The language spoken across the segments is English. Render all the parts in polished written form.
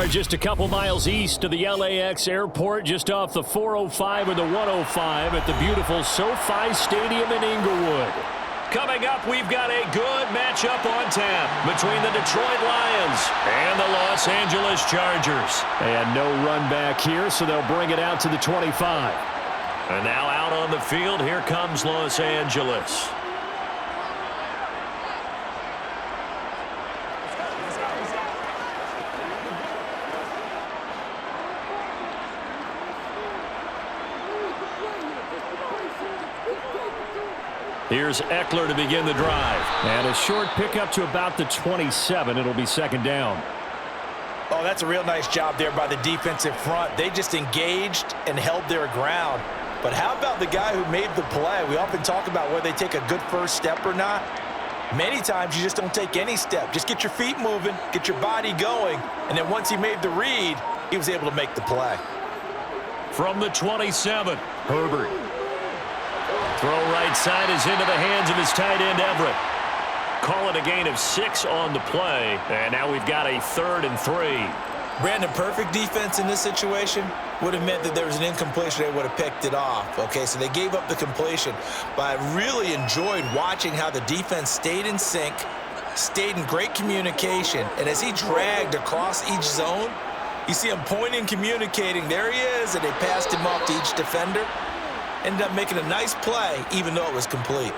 are just a couple miles east of the LAX airport, just off the 405 or the 105 at the beautiful SoFi Stadium in Inglewood. Coming up, we've got a good matchup on tap between the Detroit Lions and the Los Angeles Chargers. And no run back here, so they'll bring it out to the 25. And now out on the field, here comes Los Angeles. Here's Eckler to begin the drive. And a short pickup to about the 27. It'll be second down. Oh, that's a real nice job there by the defensive front. They just engaged and held their ground. But how about the guy who made the play? We often talk about whether they take a good first step or not. Many times you just don't take any step. Just get your feet moving, get your body going, and then once he made the read, he was able to make the play. From the 27, Herbert. Throw right side is into the hands of his tight end, Everett. Call it a gain of 6 on the play, and now we've got a 3rd and 3. Brandon, perfect defense in this situation would have meant that there was an incompletion. They would have picked it off. Okay, so they gave up the completion. But I really enjoyed watching how the defense stayed in sync, stayed in great communication, and as he dragged across each zone, you see him pointing, communicating. There he is, and they passed him off to each defender. Ended up making a nice play, even though it was complete.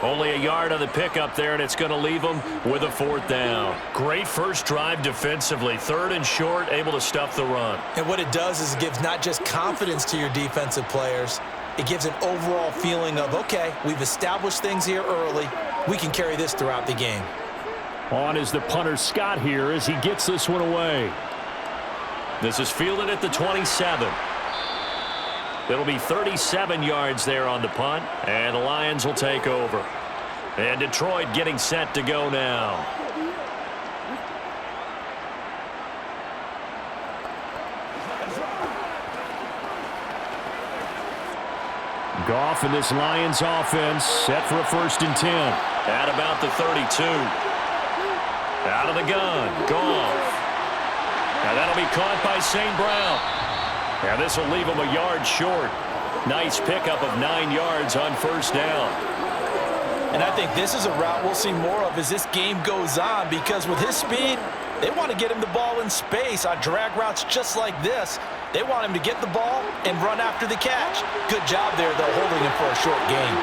Only a yard on the pickup there, and it's going to leave them with a 4th down. Great first drive defensively. 3rd and short, able to stuff the run. And what it does is it gives not just confidence to your defensive players, it gives an overall feeling of, okay, we've established things here early. We can carry this throughout the game. On is the punter Scott here as he gets this one away. This is fielded at the 27. It'll be 37 yards there on the punt, and the Lions will take over. And Detroit getting set to go now. Goff and this Lions offense set for a 1st and 10. At about the 32. Out of the gun, Goff. Now that'll be caught by St. Brown. Now this will leave him a yard short. Nice pickup of 9 yards on 1st down. And I think this is a route we'll see more of as this game goes on, because with his speed, they want to get him the ball in space on drag routes just like this. They want him to get the ball and run after the catch. Good job there, though, holding him for a short gain.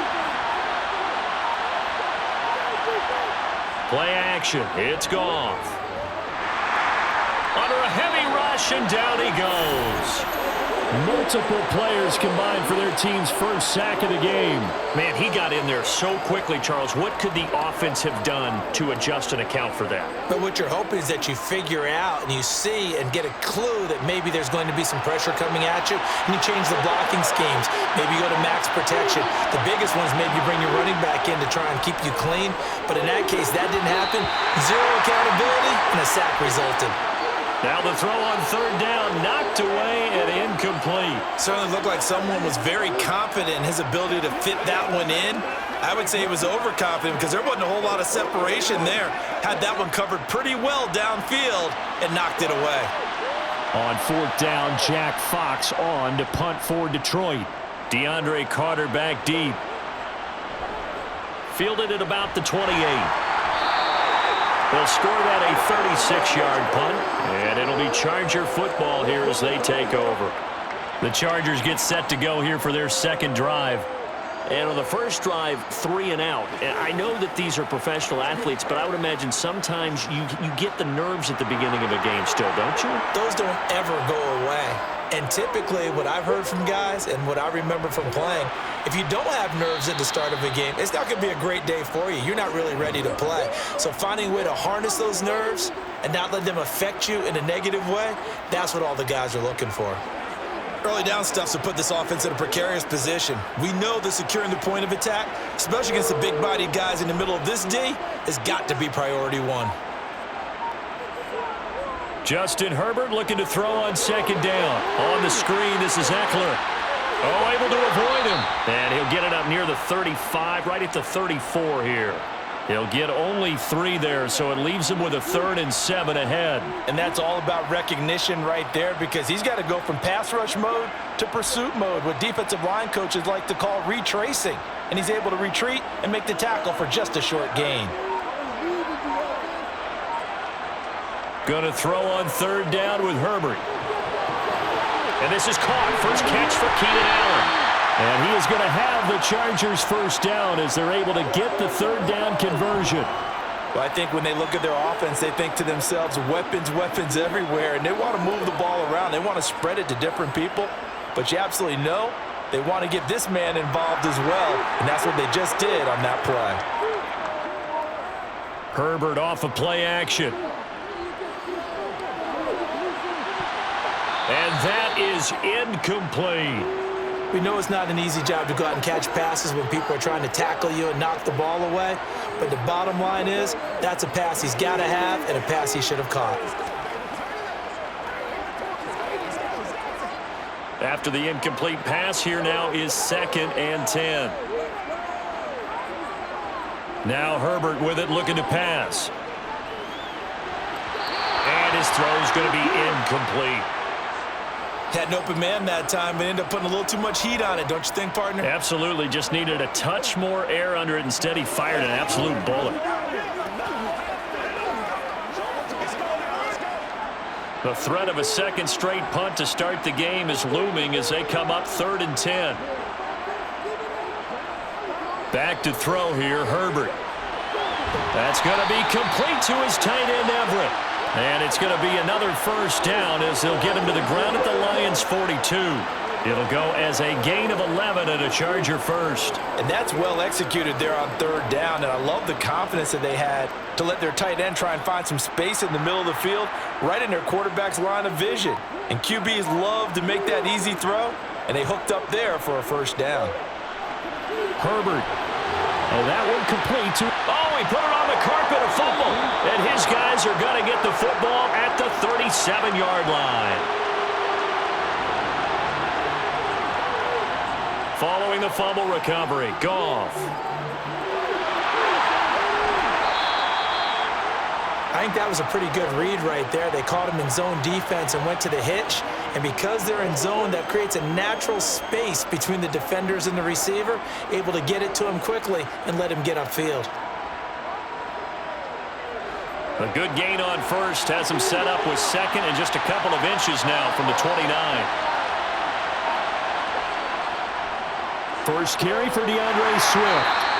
Play action. It's Goff. Under a heavy rush, and down he goes. Multiple players combined for their team's 1st sack of the game. Man, he got in there so quickly, Charles. What could the offense have done to adjust and account for that? But what you're hoping is that you figure out and you see and get a clue that maybe there's going to be some pressure coming at you, and you change the blocking schemes. Maybe you go to max protection. The biggest one is maybe you bring your running back in to try and keep you clean. But in that case, that didn't happen. 0 accountability, and a sack resulted. Now the throw on 3rd down, knocked away and incomplete. Certainly looked like someone was very confident in his ability to fit that one in. I would say he was overconfident because there wasn't a whole lot of separation there. Had that one covered pretty well downfield and knocked it away. On 4th down, Jack Fox on to punt for Detroit. DeAndre Carter back deep. Fielded at about the 28. They'll score that a 36-yard punt, and it'll be Charger football here as they take over. The Chargers get set to go here for their 2nd drive. And on the first drive, 3 and out. And I know that these are professional athletes, but I would imagine sometimes you get the nerves at the beginning of a game still, don't you? Those don't ever go away. And typically what I've heard from guys and what I remember from playing, if you don't have nerves at the start of a game, it's not going to be a great day for you. You're not really ready to play. So finding a way to harness those nerves and not let them affect you in a negative way, that's what all the guys are looking for. Early down stuff to put this offense in a precarious position. We know that securing the point of attack, especially against the big-bodied guys in the middle of this D, has got to be priority 1. Justin Herbert looking to throw on 2nd down. On the screen, this is Eckler. Oh, able to avoid him. And he'll get it up near the 35, right at the 34 here. He'll get only 3 there, so it leaves him with a 3rd and 7 ahead. And that's all about recognition right there, because he's got to go from pass rush mode to pursuit mode, what defensive line coaches like to call retracing. And he's able to retreat and make the tackle for just a short gain. Going to throw on 3rd down with Herbert. And this is caught. First catch for Keenan Allen. And he is going to have the Chargers first down as they're able to get the 3rd down conversion. Well, I think when they look at their offense, they think to themselves, weapons, weapons everywhere, and they want to move the ball around. They want to spread it to different people, but you absolutely know they want to get this man involved as well, and that's what they just did on that play. Herbert off of play action. And that is incomplete. We know it's not an easy job to go out and catch passes when people are trying to tackle you and knock the ball away. But the bottom line is, that's a pass he's got to have and a pass he should have caught. After the incomplete pass, here now is 2nd and 10. Now Herbert with it, looking to pass. And his throw is going to be incomplete. Had an open man that time, but ended up putting a little too much heat on it, don't you think, partner? Absolutely. Just needed a touch more air under it. Instead, he fired an absolute bullet. The threat of a 2nd straight punt to start the game is looming as they come up 3rd and 10. Back to throw here, Herbert. That's going to be complete to his tight end, Everett. And it's going to be another first down as they'll get him to the ground at the Lions' 42. It'll go as a gain of 11 and a Charger first. And that's well executed there on 3rd down, and I love the confidence that they had to let their tight end try and find some space in the middle of the field, right in their quarterback's line of vision. And QBs love to make that easy throw, and they hooked up there for a first down. Herbert. And that one complete to... Oh, he put it on the carpet, a fumble. And his guys are going to get the football at the 37-yard line. Following the fumble recovery, Goff. I think that was a pretty good read right there. They caught him in zone defense and went to the hitch. And because they're in zone, that creates a natural space between the defenders and the receiver, able to get it to him quickly and let him get upfield. A good gain on first has him set up with 2nd and just a couple of inches now from the 29. First carry for DeAndre Swift.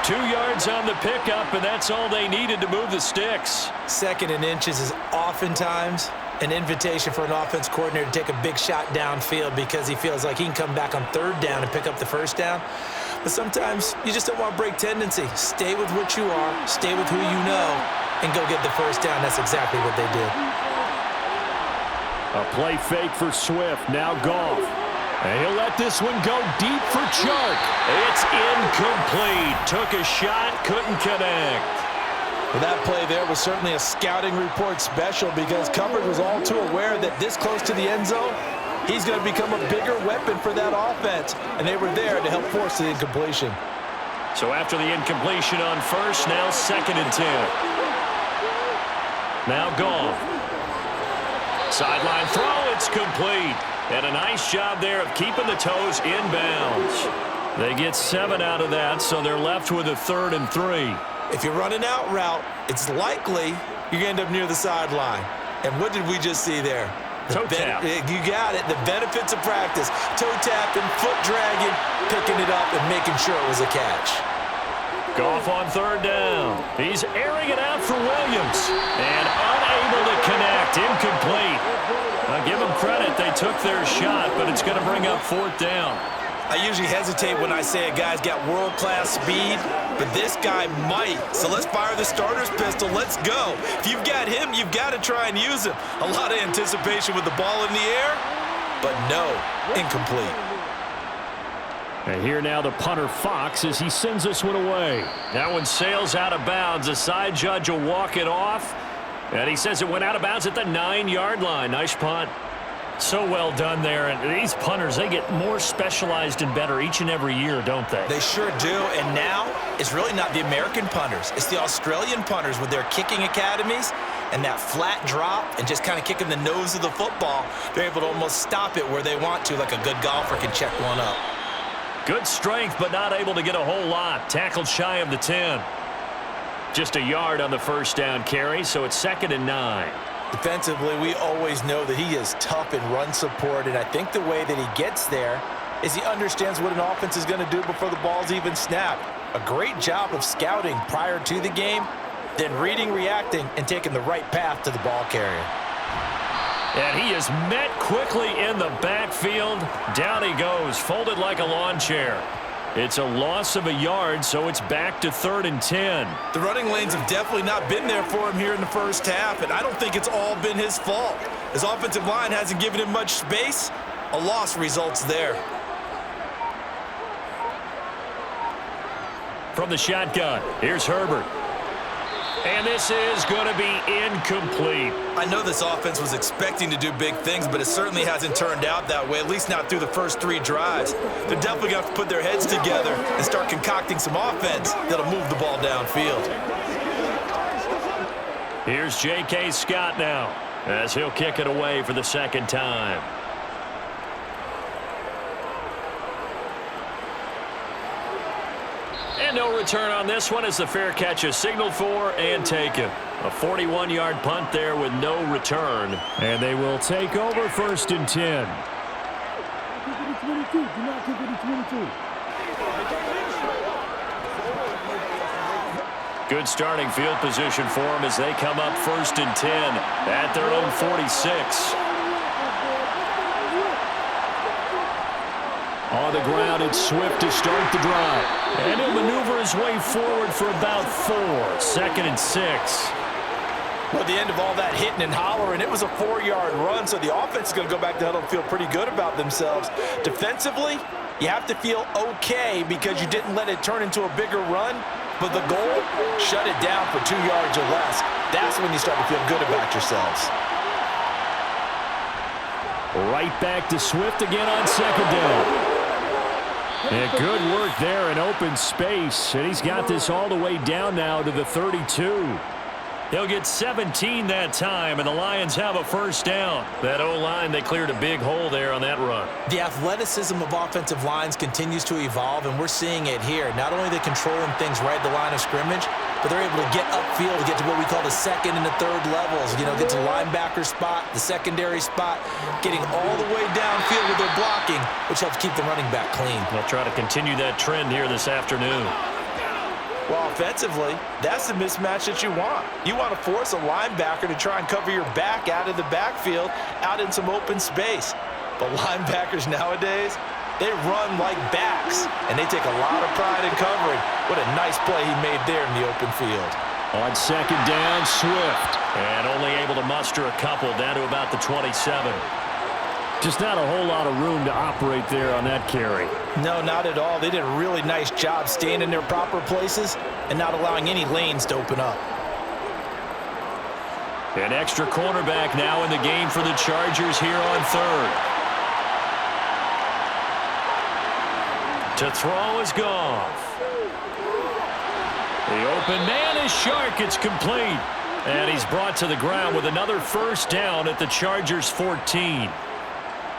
2 yards on the pickup, and that's all they needed to move the sticks. 2nd and inches is oftentimes an invitation for an offense coordinator to take a big shot downfield because he feels like he can come back on 3rd down and pick up the first down. But sometimes you just don't want to break tendency. Stay with what you are, stay with who you know, and go get the first down. That's exactly what they did. A play fake for Swift. Now Goff. And he'll let this one go deep for Chark. It's incomplete. Took a shot, couldn't connect. Well, that play there was certainly a scouting report special because coverage was all too aware that this close to the end zone, he's going to become a bigger weapon for that offense. And they were there to help force the incompletion. So after the incompletion on first, now 2nd and 10. Now Goff. Sideline throw, it's complete. And a nice job there of keeping the toes inbounds. They get 7 out of that, so they're left with a 3rd and 3. If you're running out route, it's likely you're going to end up near the sideline. And what did we just see there? Toe tap. You got it. The benefits of practice. Toe tapping, foot dragging, picking it up, and making sure it was a catch. Goff on 3rd down. He's airing it out for Williams. And unable to connect. Incomplete. I'll give them credit. They took their shot, but it's going to bring up 4th down. I usually hesitate when I say a guy's got world-class speed, but this guy might. So let's fire the starter's pistol. Let's go. If you've got him, you've got to try and use him. A lot of anticipation with the ball in the air, but no, incomplete. And here now the punter Fox as he sends this one away. That one sails out of bounds. The side judge will walk it off. And he says it went out of bounds at the 9-yard line. Nice punt. So well done there. And these punters, they get more specialized and better each and every year, don't they? They sure do. And now it's really not the American punters. It's the Australian punters with their kicking academies and that flat drop and just kind of kicking the nose of the football. They're able to almost stop it where they want to, like a good golfer can check one up. Good strength, but not able to get a whole lot. Tackled shy of the 10. Just a yard on the first down carry, so it's 2nd and 9. Defensively, we always know that he is tough in run support, and I think the way that he gets there is he understands what an offense is going to do before the ball's even snapped. A great job of scouting prior to the game, then reading, reacting, and taking the right path to the ball carrier. And he is met quickly in the backfield. Down he goes, folded like a lawn chair. It's a loss of a yard, so it's back to 3rd and 10. The running lanes have definitely not been there for him here in the first half, and I don't think it's all been his fault. His offensive line hasn't given him much space. A loss results there. From the shotgun, here's Herbert. And this is going to be incomplete. I know this offense was expecting to do big things, but it certainly hasn't turned out that way, at least not through the first 3 drives. They're definitely going to have to put their heads together and start concocting some offense that'll move the ball downfield. Here's J.K. Scott now, as he'll kick it away for the 2nd time. And no return on this one as the fair catch is signaled for and taken. A 41-yard punt there with no return. And they will take over 1st and 10. Good starting field position for them as they come up 1st and 10 at their own 46. On the ground, it's Swift to start the drive. And he'll maneuver his way forward for about 4. 2nd and 6. Well, at the end of all that hitting and hollering, it was a 4-yard run, so the offense is going to go back to the huddle and feel pretty good about themselves. Defensively, you have to feel okay because you didn't let it turn into a bigger run, but the goal, shut it down for 2 yards or less. That's when you start to feel good about yourselves. Right back to Swift again on 2nd down. And good work there in open space. And he's got this all the way down now to the 32. He'll get 17 that time, and the Lions have a 1st down. That O-line, they cleared a big hole there on that run. The athleticism of offensive lines continues to evolve, and we're seeing it here. Not only are they controlling things right at the line of scrimmage, but they're able to get upfield to get to what we call the 2nd and the 3rd levels. You know, get to the linebacker spot, the secondary spot, getting all the way downfield with their blocking, which helps keep the running back clean. They'll try to continue that trend here this afternoon. Well, offensively, that's the mismatch that you want. You want to force a linebacker to try and cover your back out of the backfield, out in some open space. But linebackers nowadays, they run like backs, and they take a lot of pride in covering. What a nice play he made there in the open field. On 2nd down, Swift. And only able to muster a couple down to about the 27. Just not a whole lot of room to operate there on that carry. No, not at all. They did a really nice job staying in their proper places and not allowing any lanes to open up. An extra cornerback now in the game for the Chargers here on 3rd. To throw is Goff. The open man is Shark. It's complete. And he's brought to the ground with another 1st down at the Chargers' 14.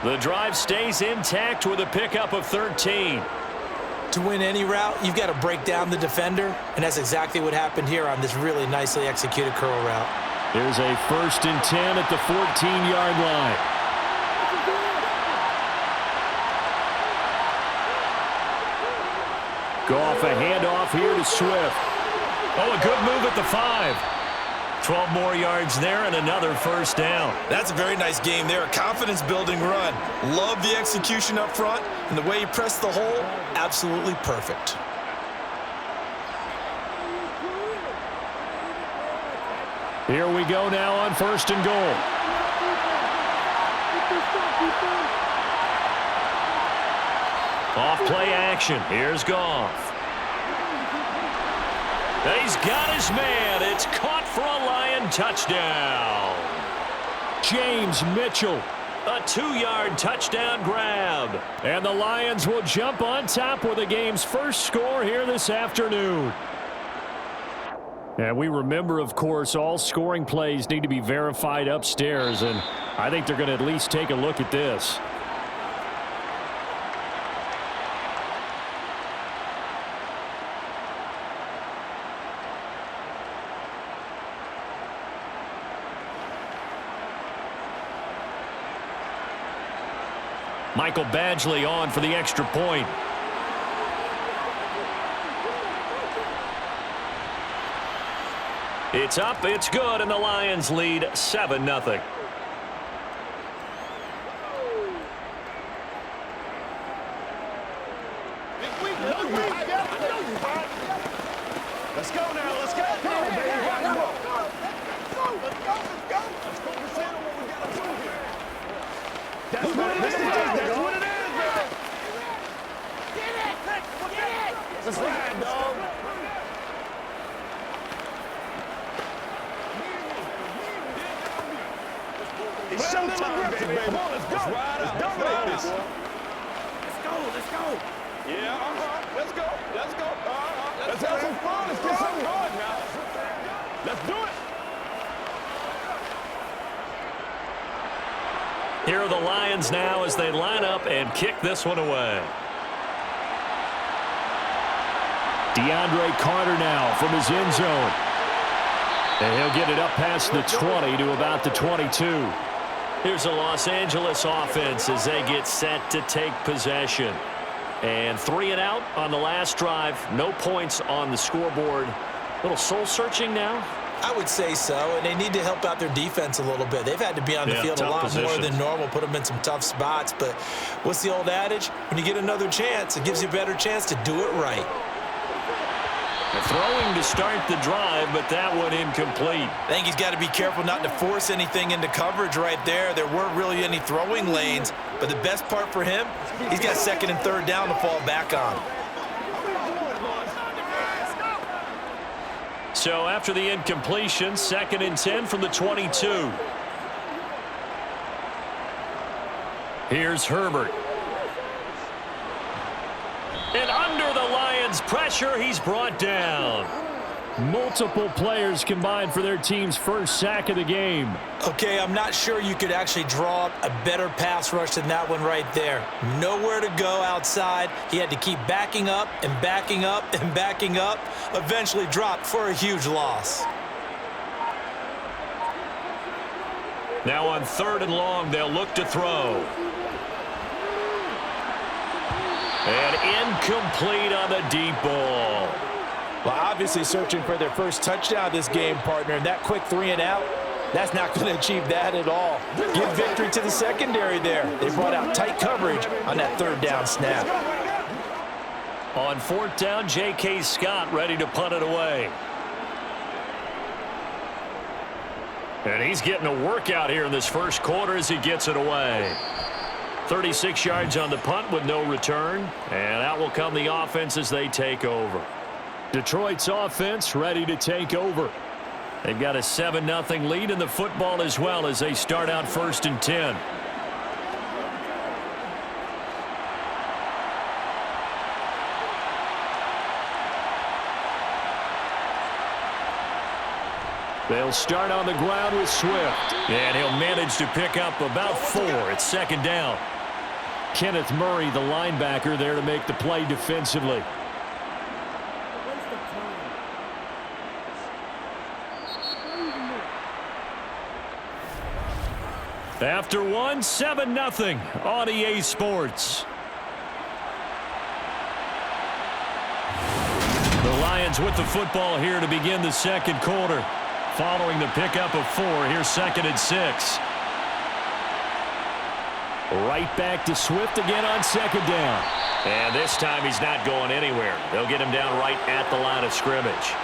The drive stays intact with a pickup of 13. To win any route, you've got to break down the defender, and that's exactly what happened here on this really nicely executed curl route. There's a 1st and 10 at the 14-yard line. Goff, a handoff here to Swift. Oh, a good move at the 5. 12 more yards there and another 1st down. That's a very nice game there. A confidence-building run. Love the execution up front, and the way he pressed the hole, absolutely perfect. Here we go now on 1st and goal. Off play action. Here's Goff. He's got his man. It's caught for a Lion touchdown. James Mitchell A 2-yard touchdown grab. And the Lions will jump on top with the game's first score here this afternoon. And we remember, of course, all scoring plays need to be verified upstairs, and I think they're going to at least take a look at this. Michael Badgley on for the extra point. It's up, it's good, and the Lions lead 7-0. Let's go now, let's go. That's what it is, man. Get it! Let's ride, dog. It's showtime, baby. Come on, let's go. Let's ride out. Let's dominate this. Let's go. Yeah, let's go. Let's have some fun. Let's get some fun now. Let's do it. Here are the Lions now as they line up and kick this one away. DeAndre Carter now from his end zone. And he'll get it up past the 20 to about the 22. Here's the Los Angeles offense as they get set to take possession. And 3 and out on the last drive. No points on the scoreboard. A little soul-searching now. I would say so, and they need to help out their defense a little bit. They've had to be on the field a lot more than normal, put them in some tough spots. But what's the old adage? When you get another chance, it gives you a better chance to do it right. Throwing to start the drive, but that one incomplete. I think he's got to be careful not to force anything into coverage right there. There weren't really any throwing lanes, but the best part for him, he's got 2nd and 3rd down to fall back on. So after the incompletion, 2nd and 10 from the 22. Here's Herbert. And under the Lions' pressure, he's brought down. Multiple players combined for their team's first sack of the game. Okay, I'm not sure you could actually draw up a better pass rush than that one right there. Nowhere to go outside. He had to keep backing up and backing up and backing up. Eventually dropped for a huge loss. Now on 3rd and long, they'll look to throw. And incomplete on the deep ball. Well, obviously searching for their first touchdown this game, partner. And that quick 3 and out, that's not going to achieve that at all. Give victory to the secondary there. They brought out tight coverage on that 3rd down snap. On 4th down, J.K. Scott ready to punt it away. And he's getting a workout here in this first quarter as he gets it away. 36 yards on the punt with no return. And out will come the offense as they take over. Detroit's offense ready to take over. They've got a 7-0 lead in the football as well as they start out 1st and 10. They'll start on the ground with Swift. And he'll manage to pick up about 4 at 2nd down. Kenneth Murray, the linebacker, there to make the play defensively. After one, 7-0 on EA Sports. The Lions with the football here to begin the second quarter. Following the pickup of 4, here's 2nd and 6. Right back to Swift again on 2nd down. And this time he's not going anywhere. They'll get him down right at the line of scrimmage.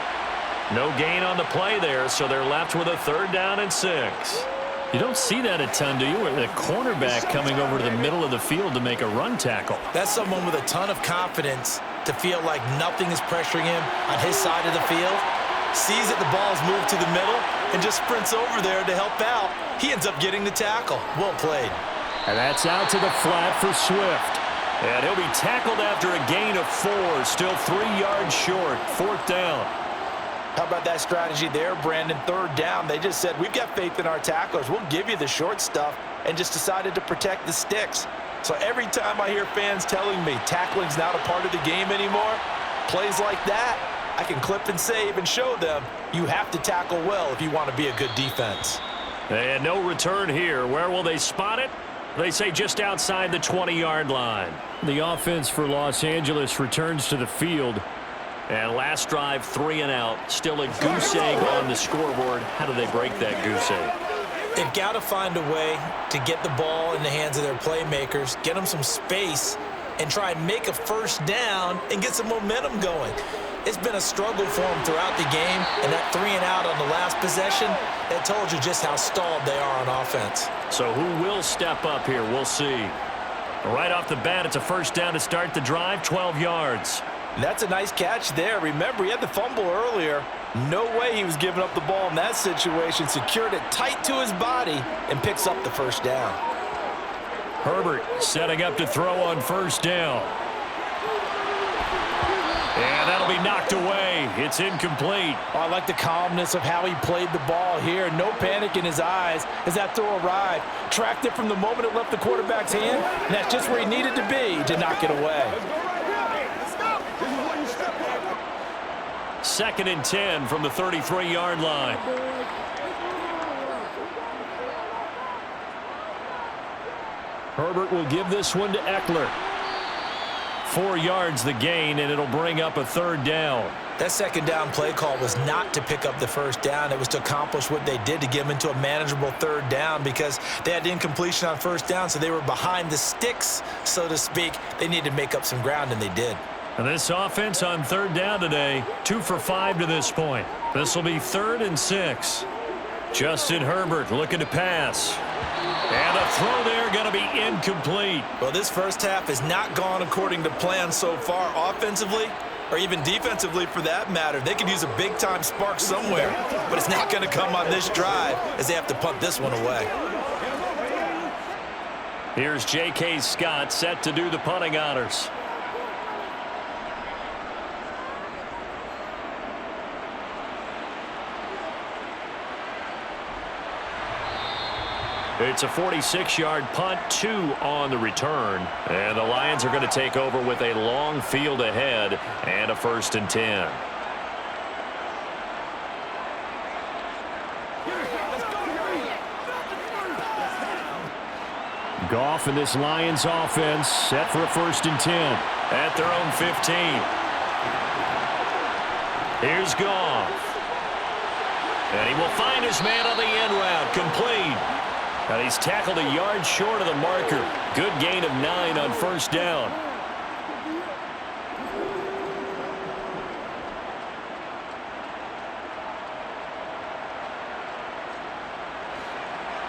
No gain on the play there, so they're left with a 3rd down and 6. You don't see that a ton, do you? With a cornerback coming over to the middle of the field to make a run tackle. That's someone with a ton of confidence to feel like nothing is pressuring him on his side of the field. Sees that the ball's moved to the middle and just sprints over there to help out. He ends up getting the tackle. Well played. And that's out to the flat for Swift. And he'll be tackled after a gain of 4, still 3 yards short, 4th down. How about that strategy there, Brandon? 3rd down. They just said, we've got faith in our tacklers. We'll give you the short stuff, and just decided to protect the sticks. So every time I hear fans telling me tackling's not a part of the game anymore, plays like that, I can clip and save and show them you have to tackle well if you want to be a good defense. And no return here. Where will they spot it? They say just outside the 20-yard line. The offense for Los Angeles returns to the field. And last drive, 3 and out. Still a goose egg on the scoreboard. How do they break that goose egg? They've got to find a way to get the ball in the hands of their playmakers, get them some space, and try and make a first down and get some momentum going. It's been a struggle for them throughout the game, and that 3 and out on the last possession, that told you just how stalled they are on offense. So who will step up here? We'll see. Right off the bat, it's a first down to start the drive, 12 yards. That's a nice catch there. Remember, he had the fumble earlier. No way he was giving up the ball in that situation. Secured it tight to his body and picks up the first down. Herbert setting up to throw on first down. And that'll be knocked away. It's incomplete. Oh, I like the calmness of how he played the ball here. No panic in his eyes as that throw arrived. Tracked it from the moment it left the quarterback's hand, and that's just where he needed to be to knock it away. 2nd and 10 from the 33-yard line. Herbert will give this one to Eckler. 4 yards the gain, and it'll bring up a 3rd down. That 2nd down play call was not to pick up the first down. It was to accomplish what they did, to get them into a manageable 3rd down, because they had incompletion on first down, so they were behind the sticks, so to speak. They needed to make up some ground, and they did. And this offense on 3rd down today, 2 for 5 to this point. This will be 3rd and 6. Justin Herbert looking to pass. And a throw there going to be incomplete. Well, this first half has not gone according to plan so far offensively, or even defensively for that matter. They could use a big-time spark somewhere, but it's not going to come on this drive as they have to punt this one away. Here's J.K. Scott set to do the punting honors. It's a 46-yard punt, 2 on the return. And the Lions are going to take over with a long field ahead and a 1st and 10. Goff and this Lions offense set for a 1st and 10. At their own 15. Here's Goff. And he will find his man on the end route, complete. And he's tackled a yard short of the marker. Good gain of 9 on first down.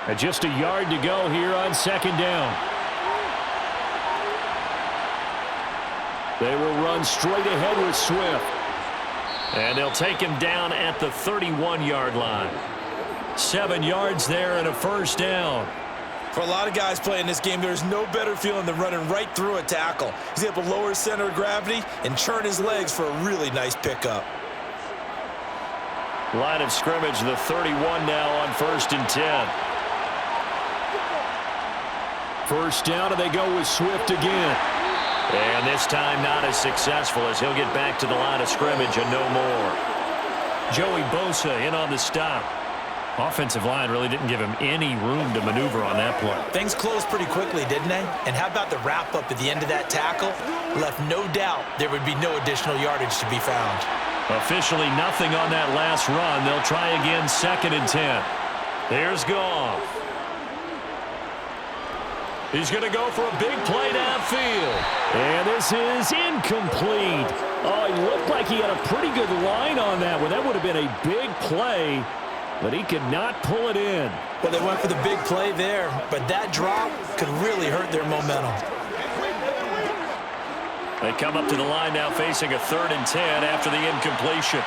And just a yard to go here on 2nd down. They will run straight ahead with Swift. And they'll take him down at the 31-yard line. 7 yards there and a first down. For a lot of guys playing this game, there's no better feeling than running right through a tackle. He's able to lower his center of gravity and churn his legs for a really nice pickup. Line of scrimmage, the 31 now on 1st and 10. First down, and they go with Swift again. And this time not as successful as he'll get back to the line of scrimmage and no more. Joey Bosa in on the stop. Offensive line really didn't give him any room to maneuver on that play. Things closed pretty quickly, didn't they? And how about the wrap-up at the end of that tackle? Left no doubt there would be no additional yardage to be found. Officially nothing on that last run. They'll try again 2nd and 10. Here's Goff. He's going to go for a big play downfield. And this is incomplete. Oh, he looked like he had a pretty good line on that one. That would have been a big play, but he could not pull it in. Well, they went for the big play there, but that drop could really hurt their momentum. They come up to the line now facing a 3rd and 10 after the incompletion.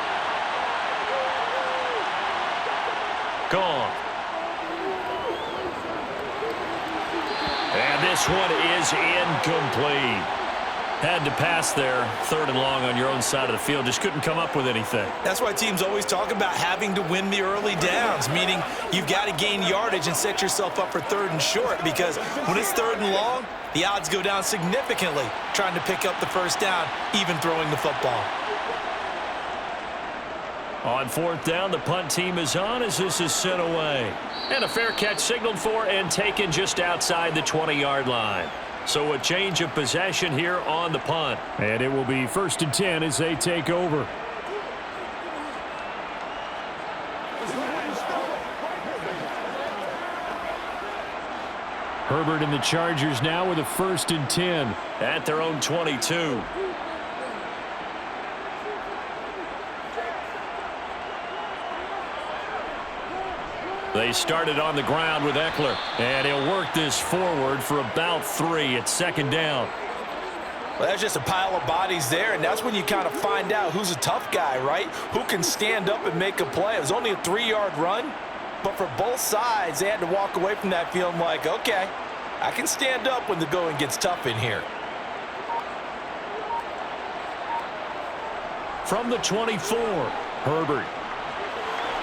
Gone. this one is incomplete. Had to pass there, 3rd and long on your own side of the field. Just couldn't come up with anything. That's why teams always talk about having to win the early downs, meaning you've got to gain yardage and set yourself up for 3rd and short, because when it's 3rd and long, the odds go down significantly trying to pick up the first down, even throwing the football. On 4th down, the punt team is on as this is sent away. And a fair catch signaled for and taken just outside the 20-yard line. So a change of possession here on the punt. And it will be 1st and 10 as they take over. Herbert and the Chargers now with a 1st and 10. At their own 22. They started on the ground with Eckler. And he'll work this forward for about 3 at 2nd down. Well, that's just a pile of bodies there, and that's when you kind of find out who's a tough guy, right? Who can stand up and make a play. It was only a 3-yard run, but for both sides, they had to walk away from that feeling like, okay, I can stand up when the going gets tough in here. From the 24, Herbert.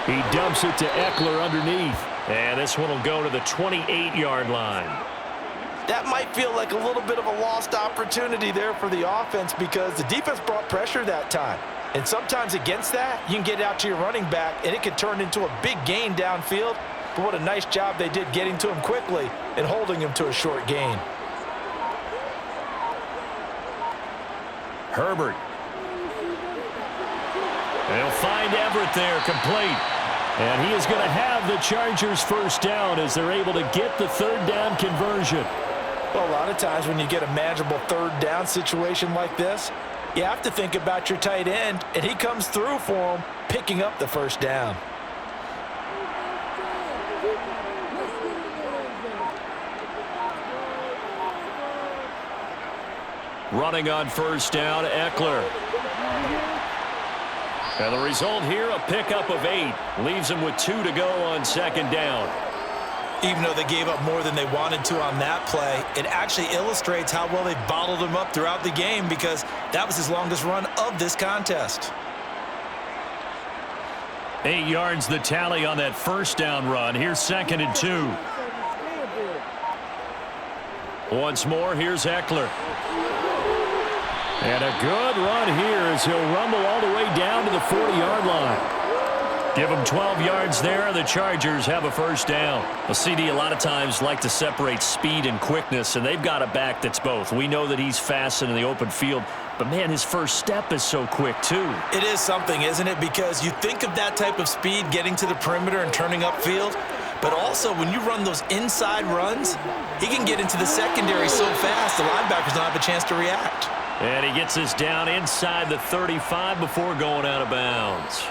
He dumps it to Eckler underneath. And this one will go to the 28-yard line. That might feel like a little bit of a lost opportunity there for the offense because the defense brought pressure that time. And sometimes against that, you can get out to your running back, and it can turn into a big gain downfield. But what a nice job they did getting to him quickly and holding him to a short gain. Herbert. They'll find Everett there, complete. And he is going to have the Chargers 1st down as they're able to get the 3rd down conversion. Well, a lot of times when you get a manageable 3rd down situation like this, you have to think about your tight end, and he comes through for him, picking up the 1st down. Running on 1st down, Eckler. And the result here, a pickup of 8. Leaves them with 2 to go on 2nd down. Even though they gave up more than they wanted to on that play, it actually illustrates how well they bottled him up throughout the game because that was his longest run of this contest. 8 yards the tally on that 1st down run. Here's 2nd and 2. Once more, here's Eckler. And a good run here as he'll rumble all the way down to the 40-yard line. Give them 12 yards there. The Chargers have a 1st down. Well, CD a lot of times like to separate speed and quickness, and they've got a back that's both. We know that he's fast in the open field, but, man, his first step is so quick, too. It is something, isn't it? Because you think of that type of speed getting to the perimeter and turning upfield, but also when you run those inside runs, he can get into the secondary so fast the linebackers don't have a chance to react. And he gets this down inside the 35 before going out of bounds.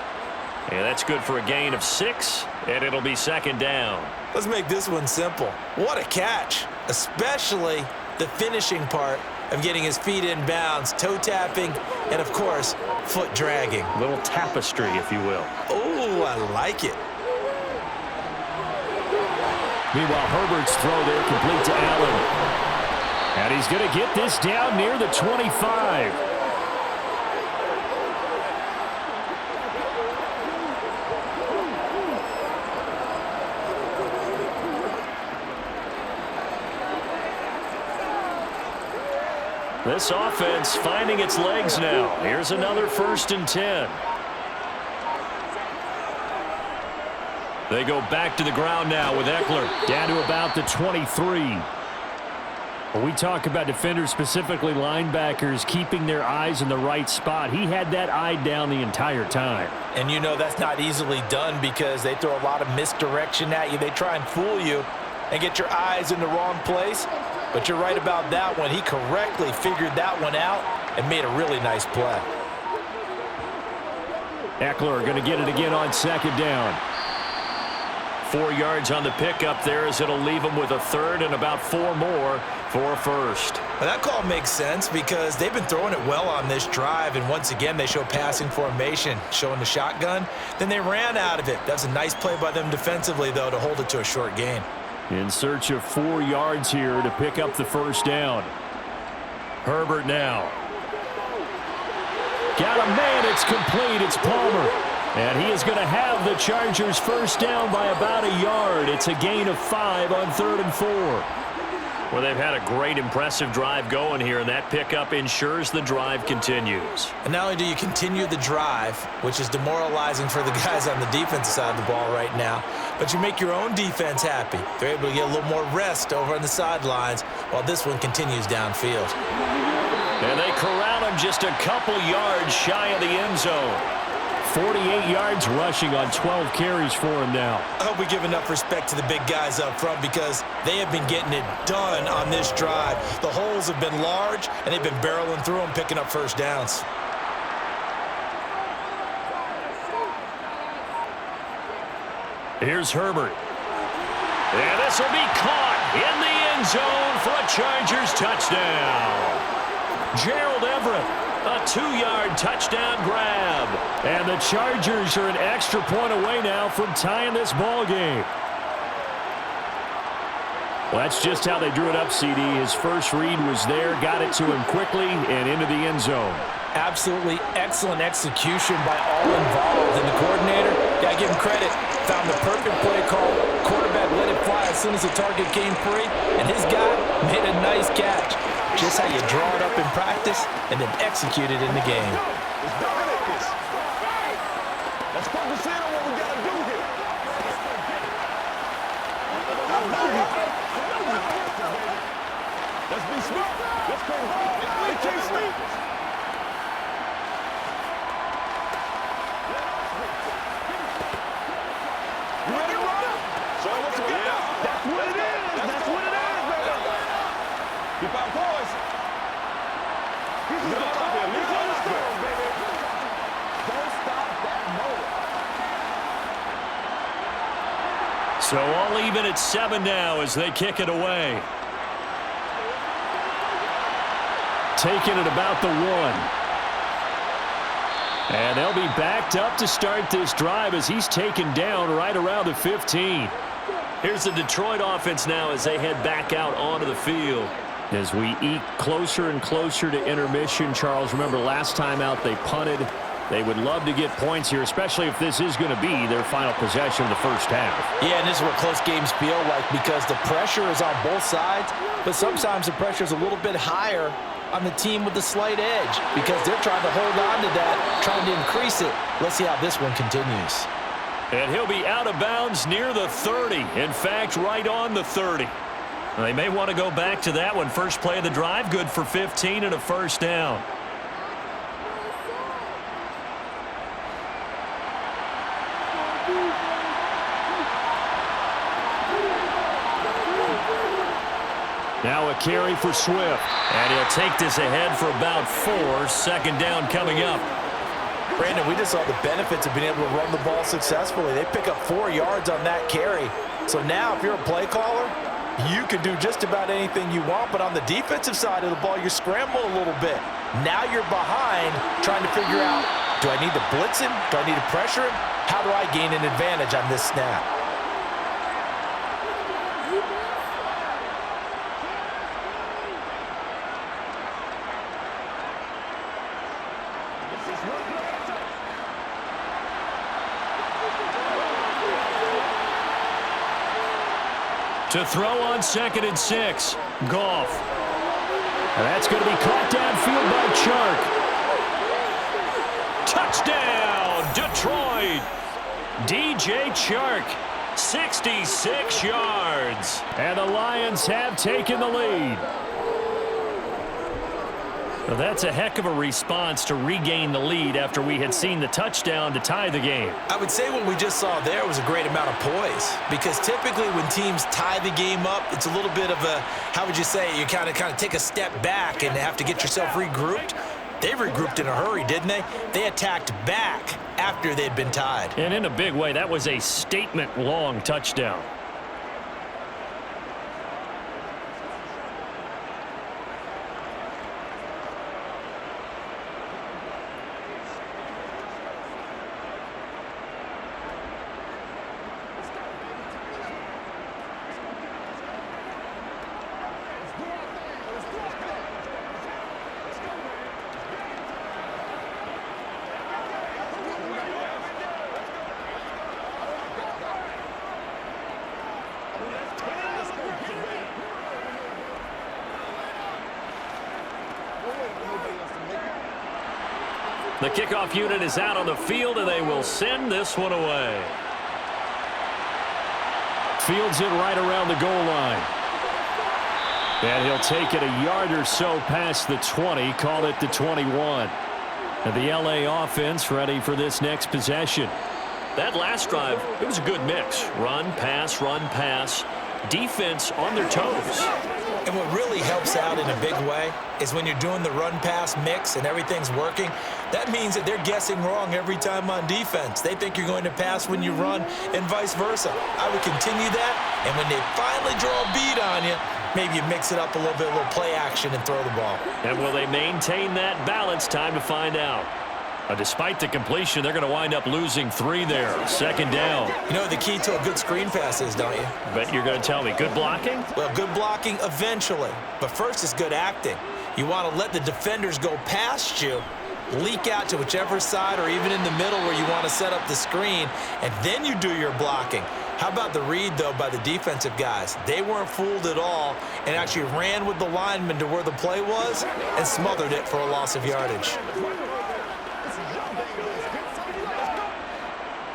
And that's good for a gain of 6, and it'll be 2nd down. Let's make this one simple. What a catch, especially the finishing part of getting his feet in bounds, toe tapping, and, of course, foot dragging. A little tapestry, if you will. Oh, I like it. Meanwhile, Herbert's throw there complete to Allen. And he's going to get this down near the 25. This offense finding its legs now. Here's another 1st and 10. They go back to the ground now with Eckler. Down to about the 23. When we talk about defenders, specifically linebackers, keeping their eyes in the right spot, he had that eye down the entire time. And you know that's not easily done because they throw a lot of misdirection at you. They try and fool you and get your eyes in the wrong place. But you're right about that one. He correctly figured that one out and made a really nice play. Eckler going to get it again on 2nd down. 4 yards on the pickup there as it'll leave them with a 3rd and about 4 more for a 1st. Well, that call makes sense because they've been throwing it well on this drive, and once again they show passing formation, showing the shotgun. Then they ran out of it. That's a nice play by them defensively, though, to hold it to a short gain. In search of 4 yards here to pick up the first down. Herbert now. Got a man. It's complete. It's Palmer. And he is going to have the Chargers first down by about a yard. It's a gain of 5 on 3rd and 4. Well, they've had a great, impressive drive going here, and that pickup ensures the drive continues. And not only do you continue the drive, which is demoralizing for the guys on the defensive side of the ball right now, but you make your own defense happy. They're able to get a little more rest over on the sidelines while this one continues downfield. And they corral him just a couple yards shy of the end zone. 48 yards rushing on 12 carries for him now. I hope we give enough respect to the big guys up front because they have been getting it done on this drive. The holes have been large, and they've been barreling through them, picking up first downs. Here's Herbert. And this will be caught in the end zone for a Chargers touchdown. Gerald Everett. A 2-yard touchdown grab. And the Chargers are an extra point away now from tying this ball game. Well, that's just how they drew it up, CD. His first read was there, got it to him quickly, and into the end zone. Absolutely excellent execution by all involved. And the coordinator, got to give him credit, found the perfect play call. Quarterback let it fly as soon as the target came free, and his guy made a nice catch. Just how you draw it up in practice and then execute it in the game. Let's dominate this. Let's focus in on what we got to do here. Let's be smart. Let's play hard. They can't sleep. You ready to run? Show them what you got. That's what it is. That's what it is, baby. Keep our poise. Don't stop that motor. So all even at 7 now as they kick it away. Taking it about the 1. And they'll be backed up to start this drive as he's taken down right around the 15. Here's the Detroit offense now as they head back out onto the field. As we eke closer and closer to intermission, Charles, remember last time out they punted. They would love to get points here, especially if this is going to be their final possession of the first half. Yeah, and this is what close games feel like because the pressure is on both sides, but sometimes the pressure is a little bit higher on the team with the slight edge because they're trying to hold on to that, trying to increase it. Let's see how this one continues. And he'll be out of bounds near the 30. In fact, right on the 30. They may want to go back to that one. First play of the drive, good for 15 and a first down. Now a carry for Swift. And he'll take this ahead for about 4. Second down coming up. Brandon, we just saw the benefits of being able to run the ball successfully. They pick up 4 yards on that carry. So now if you're a play caller, you can do just about anything you want, but on the defensive side of the ball, you're scrambling a little bit. Now you're behind trying to figure out, do I need to blitz him? Do I need to pressure him? How do I gain an advantage on this snap? To throw on 2nd and 6. Goff. And that's going to be caught downfield by Chark. Touchdown, Detroit. DJ Chark, 66 yards. And the Lions have taken the lead. Well, that's a heck of a response to regain the lead after we had seen the touchdown to tie the game. I would say what we just saw there was a great amount of poise because typically when teams tie the game up, it's a little bit of a, how would you say, you kind of take a step back and have to get yourself regrouped. They regrouped in a hurry, didn't they? They attacked back after they'd been tied. And in a big way, that was a statement-long touchdown. The kickoff unit is out on the field, and they will send this one away. Fields it right around the goal line. And he'll take it a yard or so past the 20, call it the 21. And the LA offense ready for this next possession. That last drive, it was a good mix. Run, pass, defense on their toes. And what really helps out in a big way is when you're doing the run-pass mix and everything's working, that means that they're guessing wrong every time on defense. They think you're going to pass when you run and vice versa. I would continue that, and when they finally draw a beat on you, maybe you mix it up a little bit, a little play action, and throw the ball. And will they maintain that balance? Time to find out. Despite the completion, they're going to wind up losing 3 there. Second down. You know what the key to a good screen pass is, don't you? Bet you're going to tell me. Good blocking? Well, good blocking eventually. But first is good acting. You want to let the defenders go past you, leak out to whichever side or even in the middle where you want to set up the screen, and then you do your blocking. How about the read, though, by the defensive guys? They weren't fooled at all and actually ran with the lineman to where the play was and smothered it for a loss of yardage.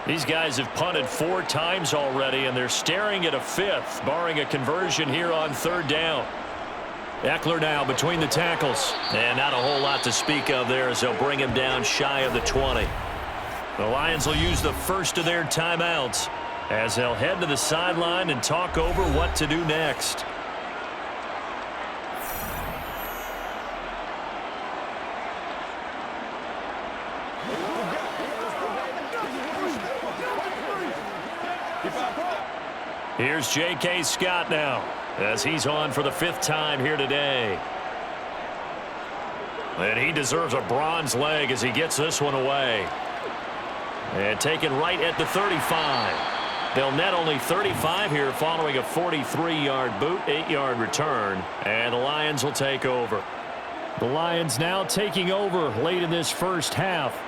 These guys have punted 4 times already, and they're staring at a 5th, barring a conversion here on 3rd down. Eckler now between the tackles. And not a whole lot to speak of there as they'll bring him down shy of the 20. The Lions will use the first of their timeouts as they'll head to the sideline and talk over what to do next. Here's J.K. Scott now as he's on for the 5th time here today. And he deserves a bronze leg as he gets this one away. And taken right at the 35. They'll net only 35 here following a 43-yard boot, 8-yard return. And the Lions will take over. The Lions now taking over late in this first half.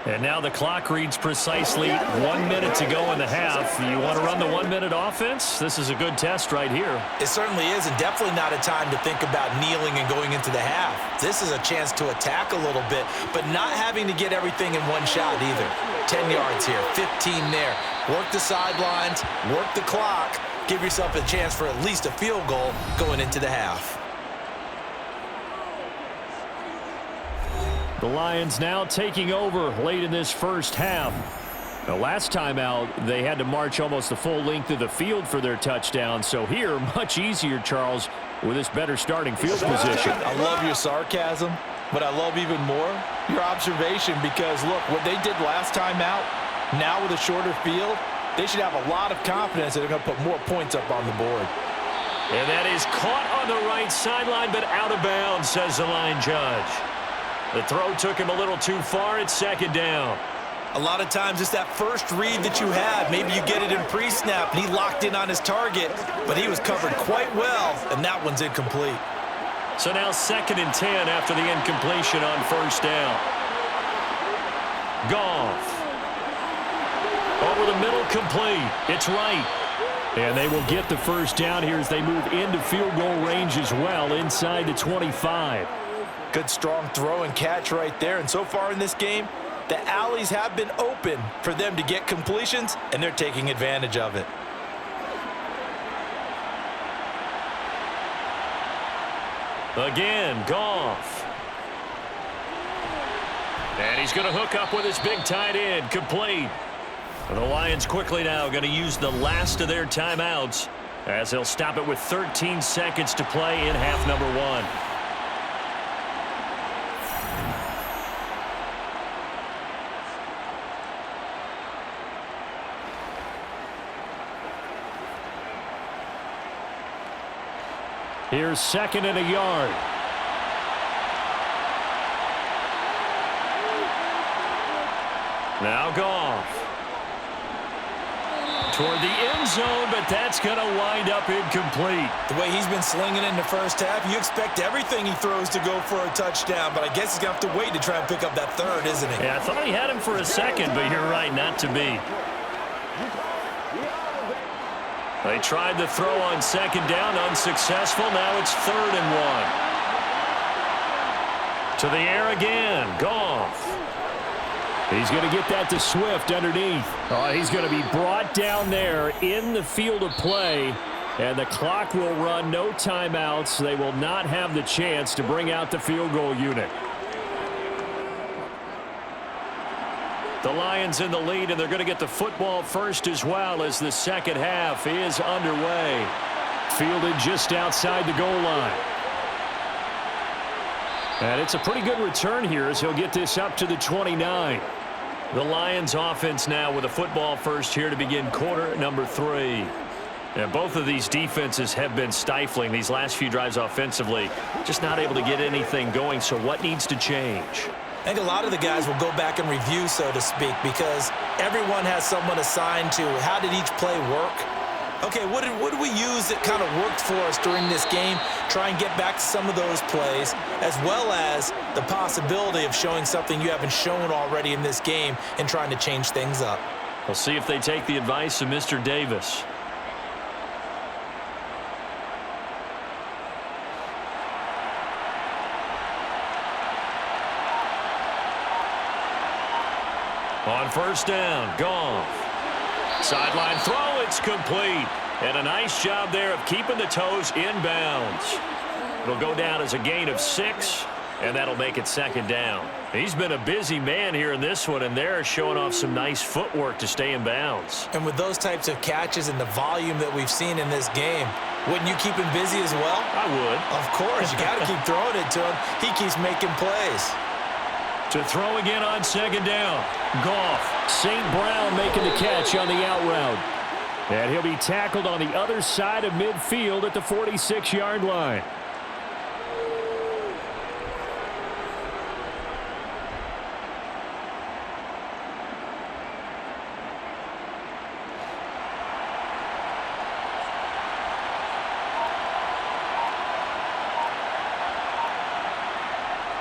And now the clock reads precisely 1 minute to go in the half. You want to run the 1-minute offense? This is a good test right here. It certainly is, and definitely not a time to think about kneeling and going into the half. This is a chance to attack a little bit, but not having to get everything in one shot either. 10 yards here, 15 there. Work the sidelines, work the clock, give yourself a chance for at least a field goal going into the half. The Lions now taking over late in this first half. The last time out, they had to march almost the full length of the field for their touchdown. So here, much easier, Charles, with this better starting field position. I love your sarcasm, but I love even more your observation because, look, what they did last time out, now with a shorter field, they should have a lot of confidence that they're going to put more points up on the board. And that is caught on the right sideline, but out of bounds, says the line judge. The throw took him a little too far. It's 2nd down. A lot of times it's that first read that you have. Maybe you get it in pre-snap, and he locked in on his target, but he was covered quite well, and that one's incomplete. So now 2nd and 10 after the incompletion on 1st down. Goff. Over the middle, complete. It's right. And they will get the first down here as they move into field goal range as well inside the 25. Good strong throw and catch right there. And so far in this game, the alleys have been open for them to get completions, and they're taking advantage of it. Again, Goff. And he's going to hook up with his big tight end, complete. The Lions quickly now going to use the last of their timeouts as they'll stop it with 13 seconds to play in half number 1. Here's 2nd and a yard. Now Goff. Toward the end zone, but that's going to wind up incomplete. The way he's been slinging in the first half, you expect everything he throws to go for a touchdown, but I guess he's going to have to wait to try and pick up that 3rd, isn't he? Yeah, I thought he had him for a second, but you're right, not to be. They tried the throw on 2nd down, unsuccessful. Now it's 3rd and 1. To the air again, Goff. He's going to get that to Swift underneath. He's going to be brought down there in the field of play, and the clock will run. No timeouts. They will not have the chance to bring out the field goal unit. The Lions in the lead, and they're going to get the football first as well as the second half is underway. Fielded just outside the goal line. And it's a pretty good return here as he'll get this up to the 29. The Lions offense now with a football first here to begin quarter number 3. And both of these defenses have been stifling these last few drives offensively. Just not able to get anything going, so what needs to change? I think a lot of the guys will go back and review, so to speak, because everyone has someone assigned to how did each play work. Okay, what did we use that kind of worked for us during this game? Try and get back to some of those plays, as well as the possibility of showing something you haven't shown already in this game and trying to change things up. We'll see if they take the advice of Mr. Davis. On first down, Goff. Sideline throw, it's complete. And a nice job there of keeping the toes in bounds. It'll go down as a gain of 6, and that'll make it second down. He's been a busy man here in this one, and they're showing off some nice footwork to stay in bounds. And with those types of catches and the volume that we've seen in this game, wouldn't you keep him busy as well? I would. Of course, you got to keep throwing it to him. He keeps making plays. To throw again on second down. Goff. St. Brown making the catch on the out route. And he'll be tackled on the other side of midfield at the 46-yard line.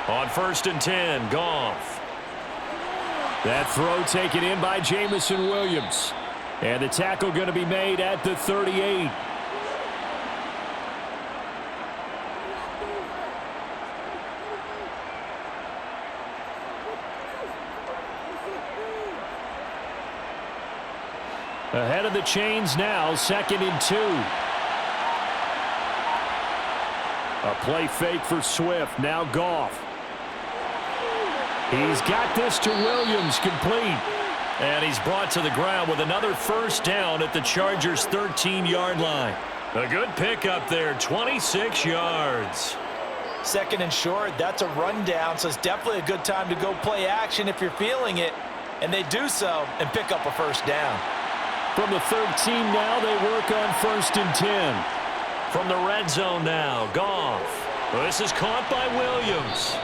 On first and 10, Goff. That throw taken in by Jamison Williams. And the tackle going to be made at the 38. Ahead of the chains now, 2nd and 2. A play fake for Swift. Now Goff. He's got this to Williams, complete. And he's brought to the ground with another first down at the Chargers' 13-yard line. A good pickup there, 26 yards. 2nd and short, that's a rundown, so it's definitely a good time to go play action if you're feeling it. And they do so and pick up a first down. From the 13 now, they work on 1st and 10. From the red zone now, Goff. This is caught by Williams.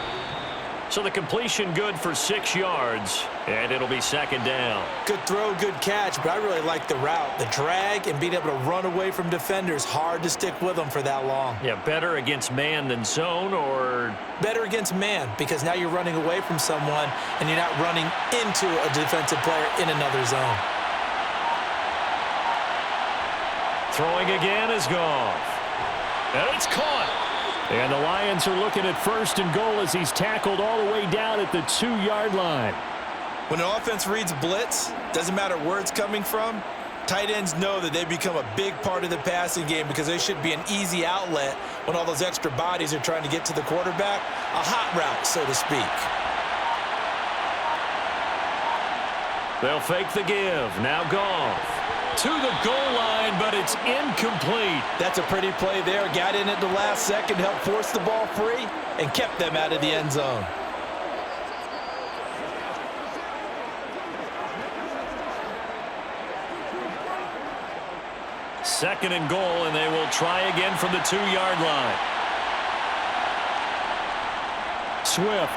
So the completion good for 6 yards, and it'll be second down. Good throw, good catch, but I really like the route. The drag and being able to run away from defenders, hard to stick with them for that long. Yeah, better against man than zone, or? Better against man, because now you're running away from someone and you're not running into a defensive player in another zone. Throwing again is Goff. And it's caught. And the Lions are looking at 1st and goal as he's tackled all the way down at the 2-yard line. When an offense reads blitz, doesn't matter where it's coming from, tight ends know that they become a big part of the passing game because they should be an easy outlet when all those extra bodies are trying to get to the quarterback. A hot route, so to speak. They'll fake the give. Now Goff. To the goal line, but it's incomplete. That's a pretty play there. Got in at the last second, helped force the ball free, and kept them out of the end zone. Second and goal, and they will try again from the 2-yard line. Swift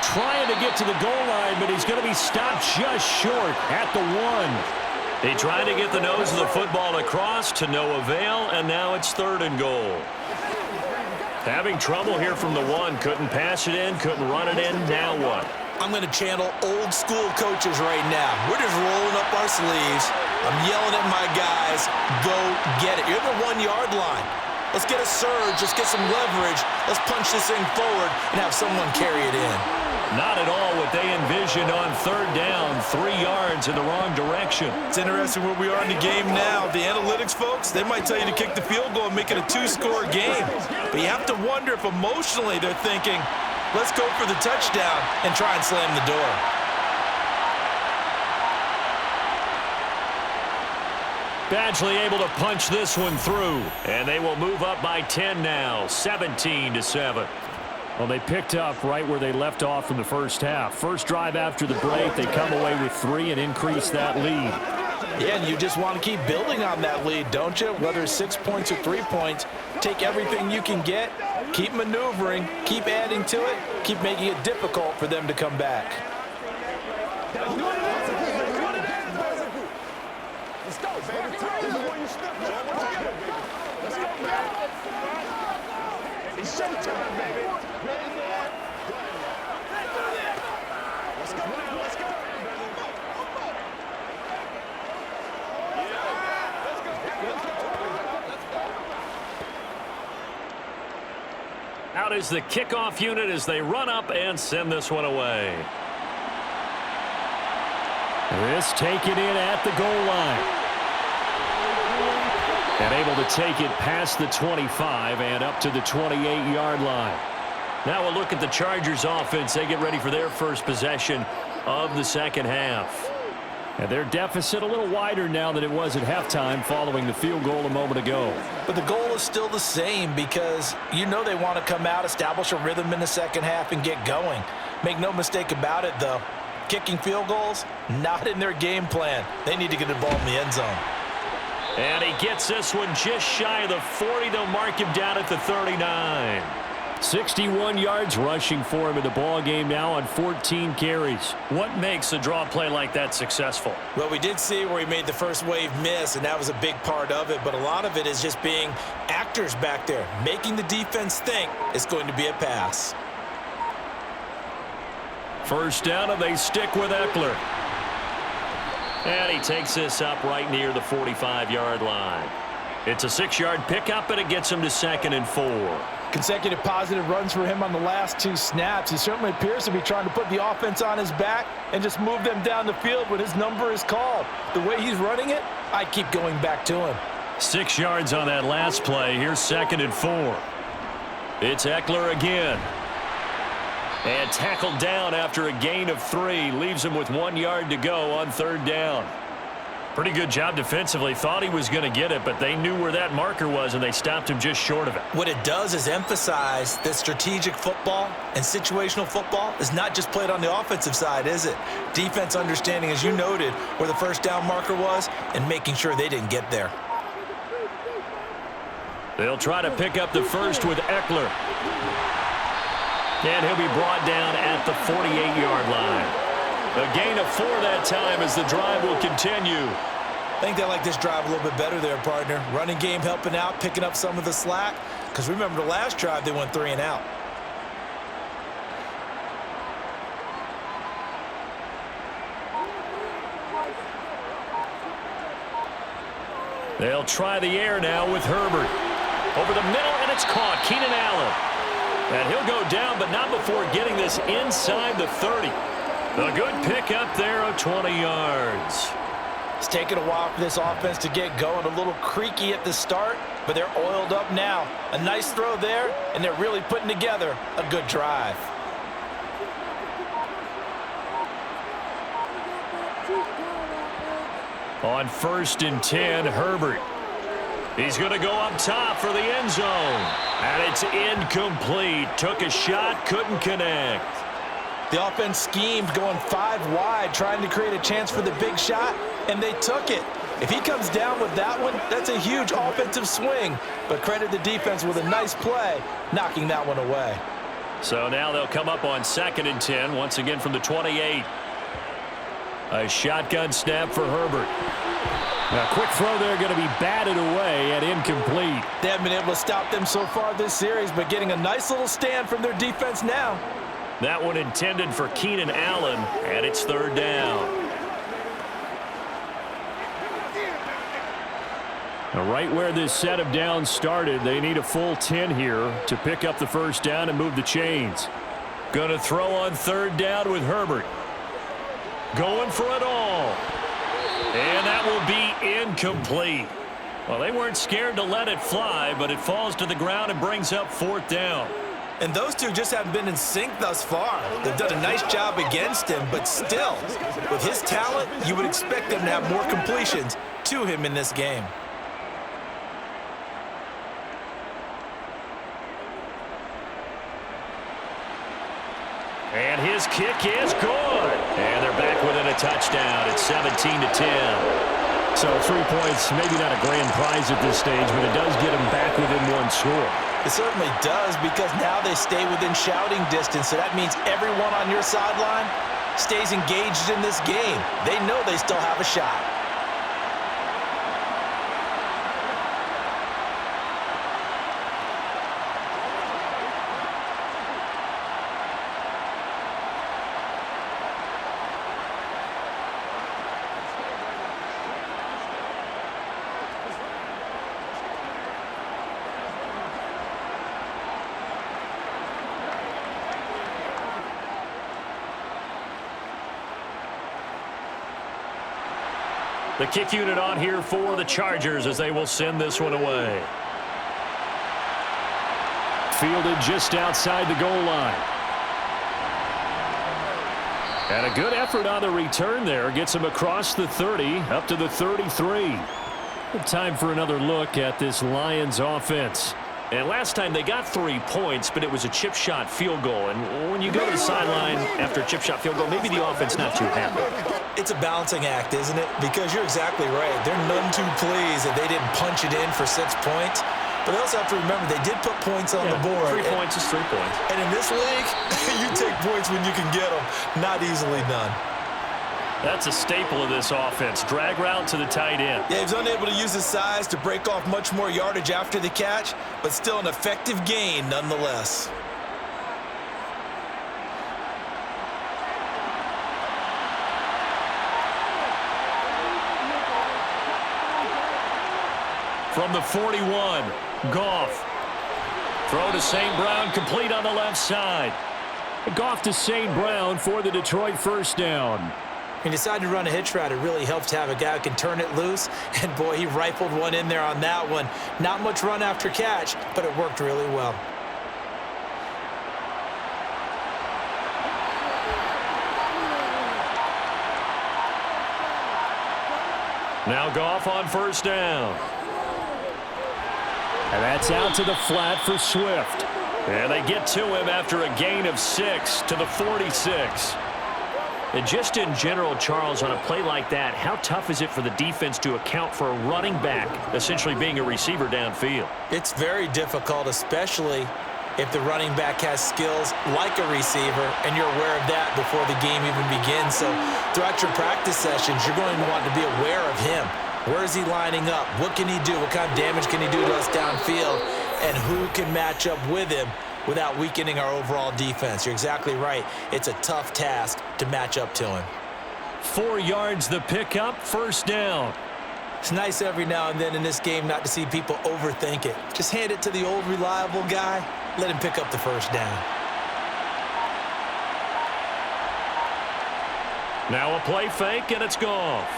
trying to get to the goal line, but he's going to be stopped just short at the 1. He tried to get the nose of the football across to no avail, and now it's 3rd and goal. Having trouble here from the 1. Couldn't pass it in, couldn't run it in. Now what? I'm going to channel old school coaches right now. We're just rolling up our sleeves. I'm yelling at my guys, go get it. You're at the 1-yard line. Let's get a surge. Let's get some leverage. Let's punch this thing forward and have someone carry it in. Not at all what they envisioned on third down. 3 yards in the wrong direction. It's interesting where we are in the game now. The analytics folks, they might tell you to kick the field goal and make it a 2-score game. But you have to wonder if emotionally they're thinking, let's go for the touchdown and try and slam the door. Badgley able to punch this one through. And they will move up by 10 now, 17-7. Well, they picked up right where they left off in the first half. First drive after the break, they come away with 3 and increase that lead. Yeah, and you just want to keep building on that lead, don't you? Whether it's 6 points or 3 points, take everything you can get, keep maneuvering, keep adding to it, keep making it difficult for them to come back. Let's go, baby. Let's go, baby. It's showtime, baby. Let's go now. Let's go. Out is the kickoff unit as they run up and send this one away. This taken in at the goal line. And able to take it past the 25 and up to the 28-yard line. Now we'll look at the Chargers offense. They get ready for their first possession of the second half. And their deficit a little wider now than it was at halftime following the field goal a moment ago. But the goal is still the same because you know they want to come out, establish a rhythm in the second half, and get going. Make no mistake about it, though. Kicking field goals, not in their game plan. They need to get the ball in the end zone. And he gets this one just shy of the 40. They'll mark him down at the 39. 61 yards rushing for him in the ball game now on 14 carries. What makes a draw play like that successful? Well, we did see where he made the first wave miss, and that was a big part of it. But a lot of it is just being actors back there, making the defense think it's going to be a pass. First down, and they stick with Eckler. And he takes this up right near the 45-yard line. It's a 6-yard pickup, and it gets him to 2nd and 4. Consecutive positive runs for him on the last 2 snaps. He certainly appears to be trying to put the offense on his back and just move them down the field when his number is called. The way he's running it, I keep going back to him. 6 yards on that last play. Here's 2nd and 4. It's Eckler again. And tackled down after a gain of 3. Leaves him with 1 yard to go on 3rd down. Pretty good job defensively. Thought he was going to get it, but they knew where that marker was, and they stopped him just short of it. What it does is emphasize that strategic football and situational football is not just played on the offensive side, is it? Defense understanding, as you noted, where the first down marker was and making sure they didn't get there. They'll try to pick up the first with Eckler. And he'll be brought down at the 48-yard line. A gain of 4 that time as the drive will continue. I think they like this drive a little bit better there, partner. Running game helping out, picking up some of the slack. Because remember the last drive, they went 3 and out. They'll try the air now with Herbert. Over the middle, and it's caught. Keenan Allen. And he'll go down, but not before getting this inside the 30. A good pickup there of 20 yards. It's taken a while for this offense to get going. A little creaky at the start, but they're oiled up now. A nice throw there, and they're really putting together a good drive. On 1st and 10, Herbert. He's going to go up top for the end zone. And it's incomplete. Took a shot, couldn't connect. The offense schemed going 5 wide, trying to create a chance for the big shot, and they took it. If he comes down with that one, that's a huge offensive swing. But credit the defense with a nice play, knocking that one away. So now they'll come up on 2nd and 10, once again from the 28. A shotgun snap for Herbert. A quick throw there going to be batted away and incomplete. They haven't been able to stop them so far this series, but getting a nice little stand from their defense now. That one intended for Keenan Allen, and it's 3rd down. Now, right where this set of downs started, they need a full 10 here to pick up the first down and move the chains. Going to throw on third down with Herbert. Going for it all. And that will be incomplete. Well, they weren't scared to let it fly, but it falls to the ground and brings up fourth down. And those two just haven't been in sync thus far. They've done a nice job against him, but still, with his talent, you would expect them to have more completions to him in this game. And his kick is good. And they're back within a touchdown. It's 17-10. So 3 points, maybe not a grand prize at this stage, but it does get them back within one score. It certainly does, because now they stay within shouting distance, so that means everyone on your sideline stays engaged in this game. They know they still have a shot. The kick unit on here for the Chargers as they will send this one away. Fielded just outside the goal line. And a good effort on the return there. Gets him across the 30, up to the 33. Time for another look at this Lions offense. And last time they got 3 points, but it was a chip shot field goal. And when you go to the sideline after a chip shot field goal, maybe the offense not too happy. It's a balancing act, isn't it? Because you're exactly right. They're none too pleased that they didn't punch it in for 6 points. But they also have to remember they did put points on the board. 3 points is 3 points. And in this league, you take points when you can get them. Not easily done. That's a staple of this offense. Drag route to the tight end. Yeah, he was unable to use his size to break off much more yardage after the catch, but still an effective gain nonetheless. From the 41, Goff. Throw to St. Brown, complete on the left side. Goff to St. Brown for the Detroit first down. He decided to run a hitch route. It really helps to have a guy who can turn it loose. And, boy, he rifled one in there on that one. Not much run after catch, but it worked really well. Now Goff on first down. And that's out to the flat for Swift. And they get to him after a gain of 6 to the 46. And just in general, Charles, on a play like that, how tough is it for the defense to account for a running back essentially being a receiver downfield? It's very difficult, especially if the running back has skills like a receiver, and you're aware of that before the game even begins. So throughout your practice sessions, you're going to want to be aware of him. Where is he lining up? What can he do? What kind of damage can he do to us downfield? And who can match up with him without weakening our overall defense? You're exactly right. It's a tough task to match up to him. 4 yards the pickup, first down. It's nice every now and then in this game not to see people overthink it. Just hand it to the old reliable guy. Let him pick up the first down. Now a play fake, and it's Goff.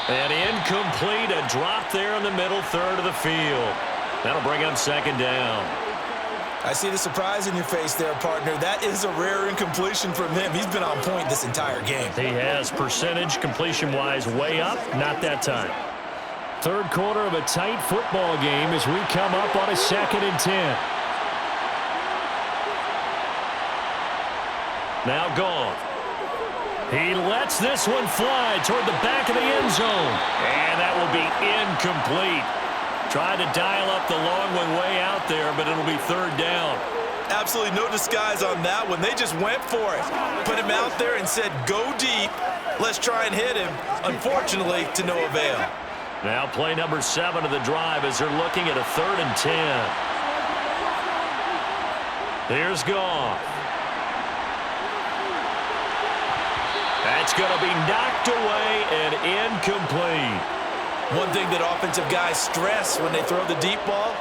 And incomplete, a drop there in the middle third of the field. That'll bring up second down. I see the surprise in your face there, partner. That is a rare incompletion from him. He's been on point this entire game. He has percentage completion-wise way up, not that time. Third quarter of a tight football game as we come up on a 2nd and 10. Now Goff. He lets this one fly toward the back of the end zone. And that will be incomplete. Tried to dial up the long one way out there, but it'll be third down. Absolutely no disguise on that one. They just went for it. Put him out there and said, go deep. Let's try and hit him. Unfortunately, to no avail. Now play number 7 of the drive as they're looking at a 3rd and 10. Here's Goff. That's going to be knocked away and incomplete. One thing that offensive guys stress when they throw the deep ball,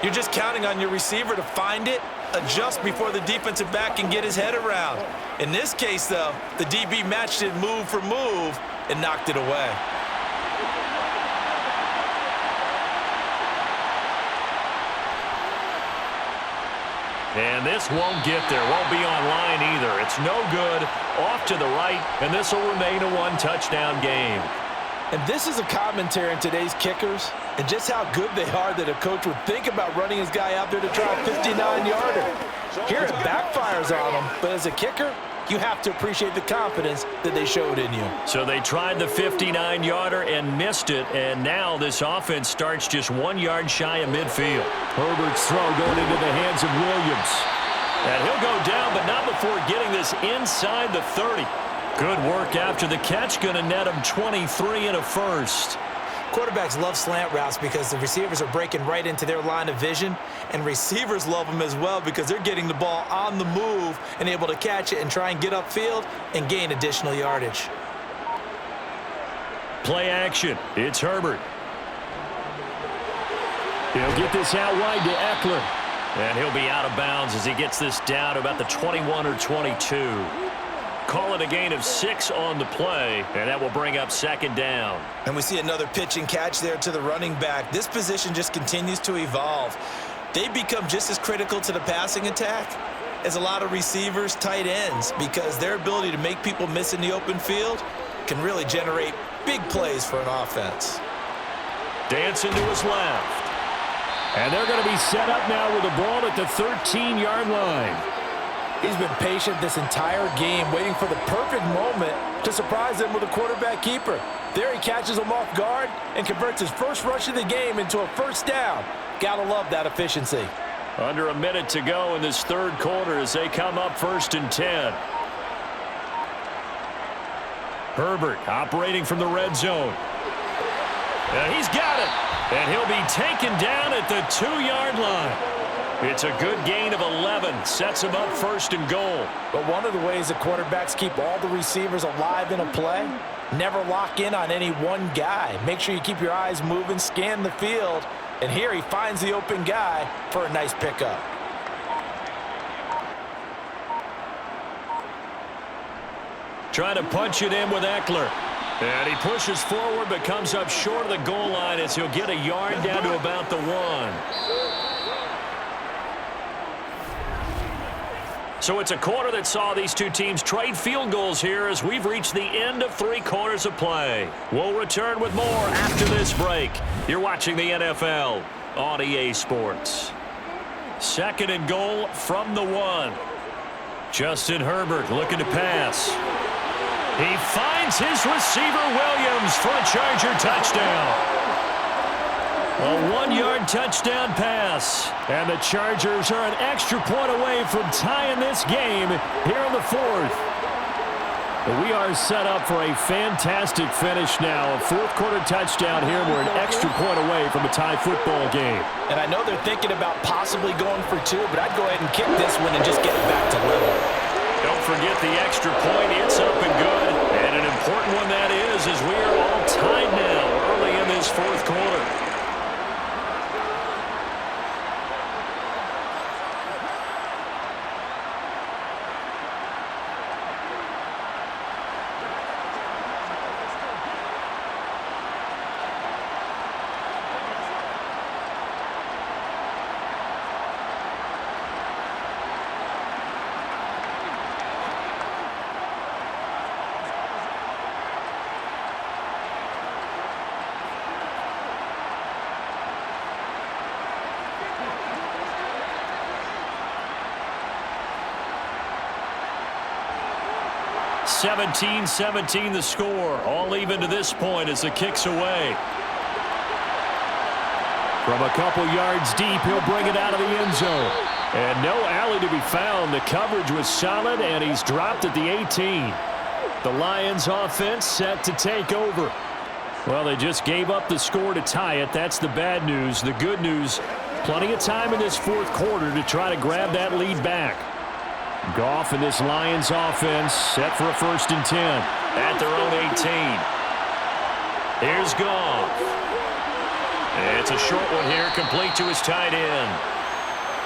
you're just counting on your receiver to find it, adjust before the defensive back can get his head around. In this case, though, the DB matched it move for move and knocked it away. And this won't get there, won't be online either. It's no good, off to the right, and this will remain a one-touchdown game. And this is a commentary on today's kickers and just how good they are that a coach would think about running his guy out there to try a 59-yarder. Here it backfires on him, but as a kicker, you have to appreciate the confidence that they showed in you. So they tried the 59-yarder and missed it, and now this offense starts just 1 yard shy of midfield. Herbert's throw going into the hands of Williams. And he'll go down, but not before getting this inside the 30. Good work after the catch, going to net him 23 and a first. Quarterbacks love slant routes because the receivers are breaking right into their line of vision, and receivers love them as well because they're getting the ball on the move and able to catch it and try and get upfield and gain additional yardage. Play action. It's Herbert. He'll get this out wide to Eckler. And he'll be out of bounds as he gets this down to about the 21 or 22. Call it a gain of 6 on the play, and that will bring up second down. And we see another pitch and catch there to the running back. This position just continues to evolve. They become just as critical to the passing attack as a lot of receivers, tight ends, because their ability to make people miss in the open field can really generate big plays for an offense. Dancing to his left. And they're going to be set up now with the ball at the 13-yard line. He's been patient this entire game, waiting for the perfect moment to surprise them with a quarterback keeper. There he catches him off guard and converts his first rush of the game into a first down. Gotta love that efficiency. Under a minute to go in this third quarter as they come up 1st and 10. Herbert operating from the red zone. And he's got it. And he'll be taken down at the 2-yard line. It's a good gain of 11. Sets him up 1st and goal. But one of the ways the quarterbacks keep all the receivers alive in a play, never lock in on any one guy. Make sure you keep your eyes moving, scan the field. And here he finds the open guy for a nice pickup. Trying to punch it in with Eckler. And he pushes forward but comes up short of the goal line as he'll get a yard down to about the 1. So it's a quarter that saw these two teams trade field goals here as we've reached the end of 3 quarters of play. We'll return with more after this break. You're watching the NFL on EA Sports. 2nd and goal from the 1. Justin Herbert looking to pass. He finds his receiver Williams for a Charger touchdown. A 1-yard touchdown pass. And the Chargers are an extra point away from tying this game here in the 4th. We are set up for a fantastic finish now. A 4th quarter touchdown here. We're an extra point away from a tie football game. And I know they're thinking about possibly going for 2, but I'd go ahead and kick this one and just get it back to level. Don't forget the extra point. It's up and good. And an important one that is, as we are all tied now early in this 4th quarter. (17-17) the score. All even to this point as the kick's away. From a couple yards deep, he'll bring it out of the end zone. And no alley to be found. The coverage was solid, and he's dropped at the 18. The Lions offense set to take over. Well, they just gave up the score to tie it. That's the bad news. The good news, plenty of time in this 4th quarter to try to grab that lead back. Goff and this Lions offense set for a 1st and 10 at their own 18. Here's Goff. It's a short one here, complete to his tight end.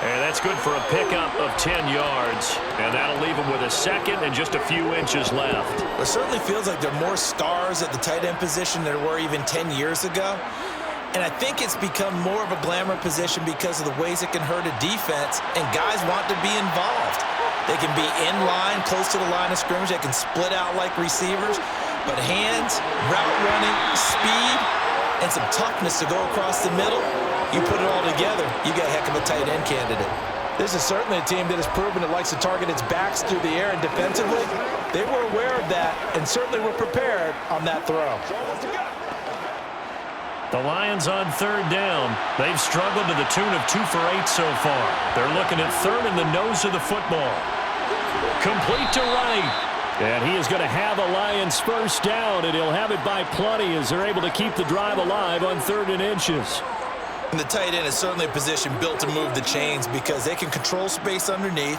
And that's good for a pickup of 10 yards. And that'll leave him with a second and just a few inches left. It certainly feels like there are more stars at the tight end position than there were even 10 years ago. And I think it's become more of a glamour position because of the ways it can hurt a defense, and guys want to be involved. They can be in line, close to the line of scrimmage. They can split out like receivers. But hands, route running, speed, and some toughness to go across the middle, you put it all together, you got a heck of a tight end candidate. This is certainly a team that has proven it likes to target its backs through the air, and defensively, they were aware of that and certainly were prepared on that throw. The Lions on third down. They've struggled to the tune of 2 for 8 so far. They're looking at third in the nose of the football. Complete to Wright. And he is going to have a Lions first down, and he'll have it by plenty as they're able to keep the drive alive on 3rd and inches. And the tight end is certainly a position built to move the chains because they can control space underneath.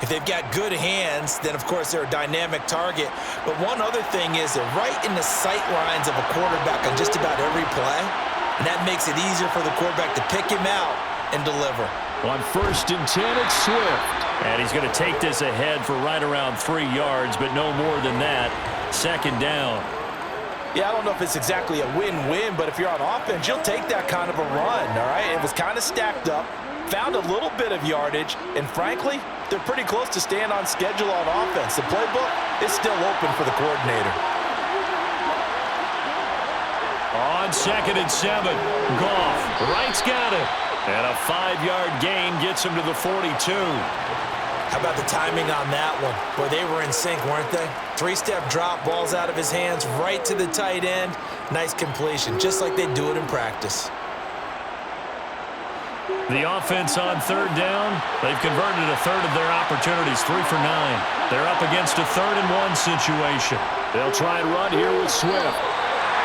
If they've got good hands, then, of course, they're a dynamic target. But one other thing is they're right in the sight lines of a quarterback on just about every play, and that makes it easier for the quarterback to pick him out and deliver. On 1st and 10, it's Swift. And he's going to take this ahead for right around 3 yards, but no more than that. 2nd down. Yeah, I don't know if it's exactly a win-win, but if you're on offense, you'll take that kind of a run, all right? It was kind of stacked up, found a little bit of yardage, and frankly, they're pretty close to staying on schedule on offense. The playbook is still open for the coordinator. On 2nd and 7, Goff. Wright's got it. And a 5-yard gain gets him to the 42. How about the timing on that one? Boy, they were in sync, weren't they? 3-step drop, ball's out of his hands, right to the tight end. Nice completion, just like they do it in practice. The offense on 3rd down, they've converted a third of their opportunities, 3 for 9. They're up against a 3rd and 1 situation. They'll try and run here with Swift.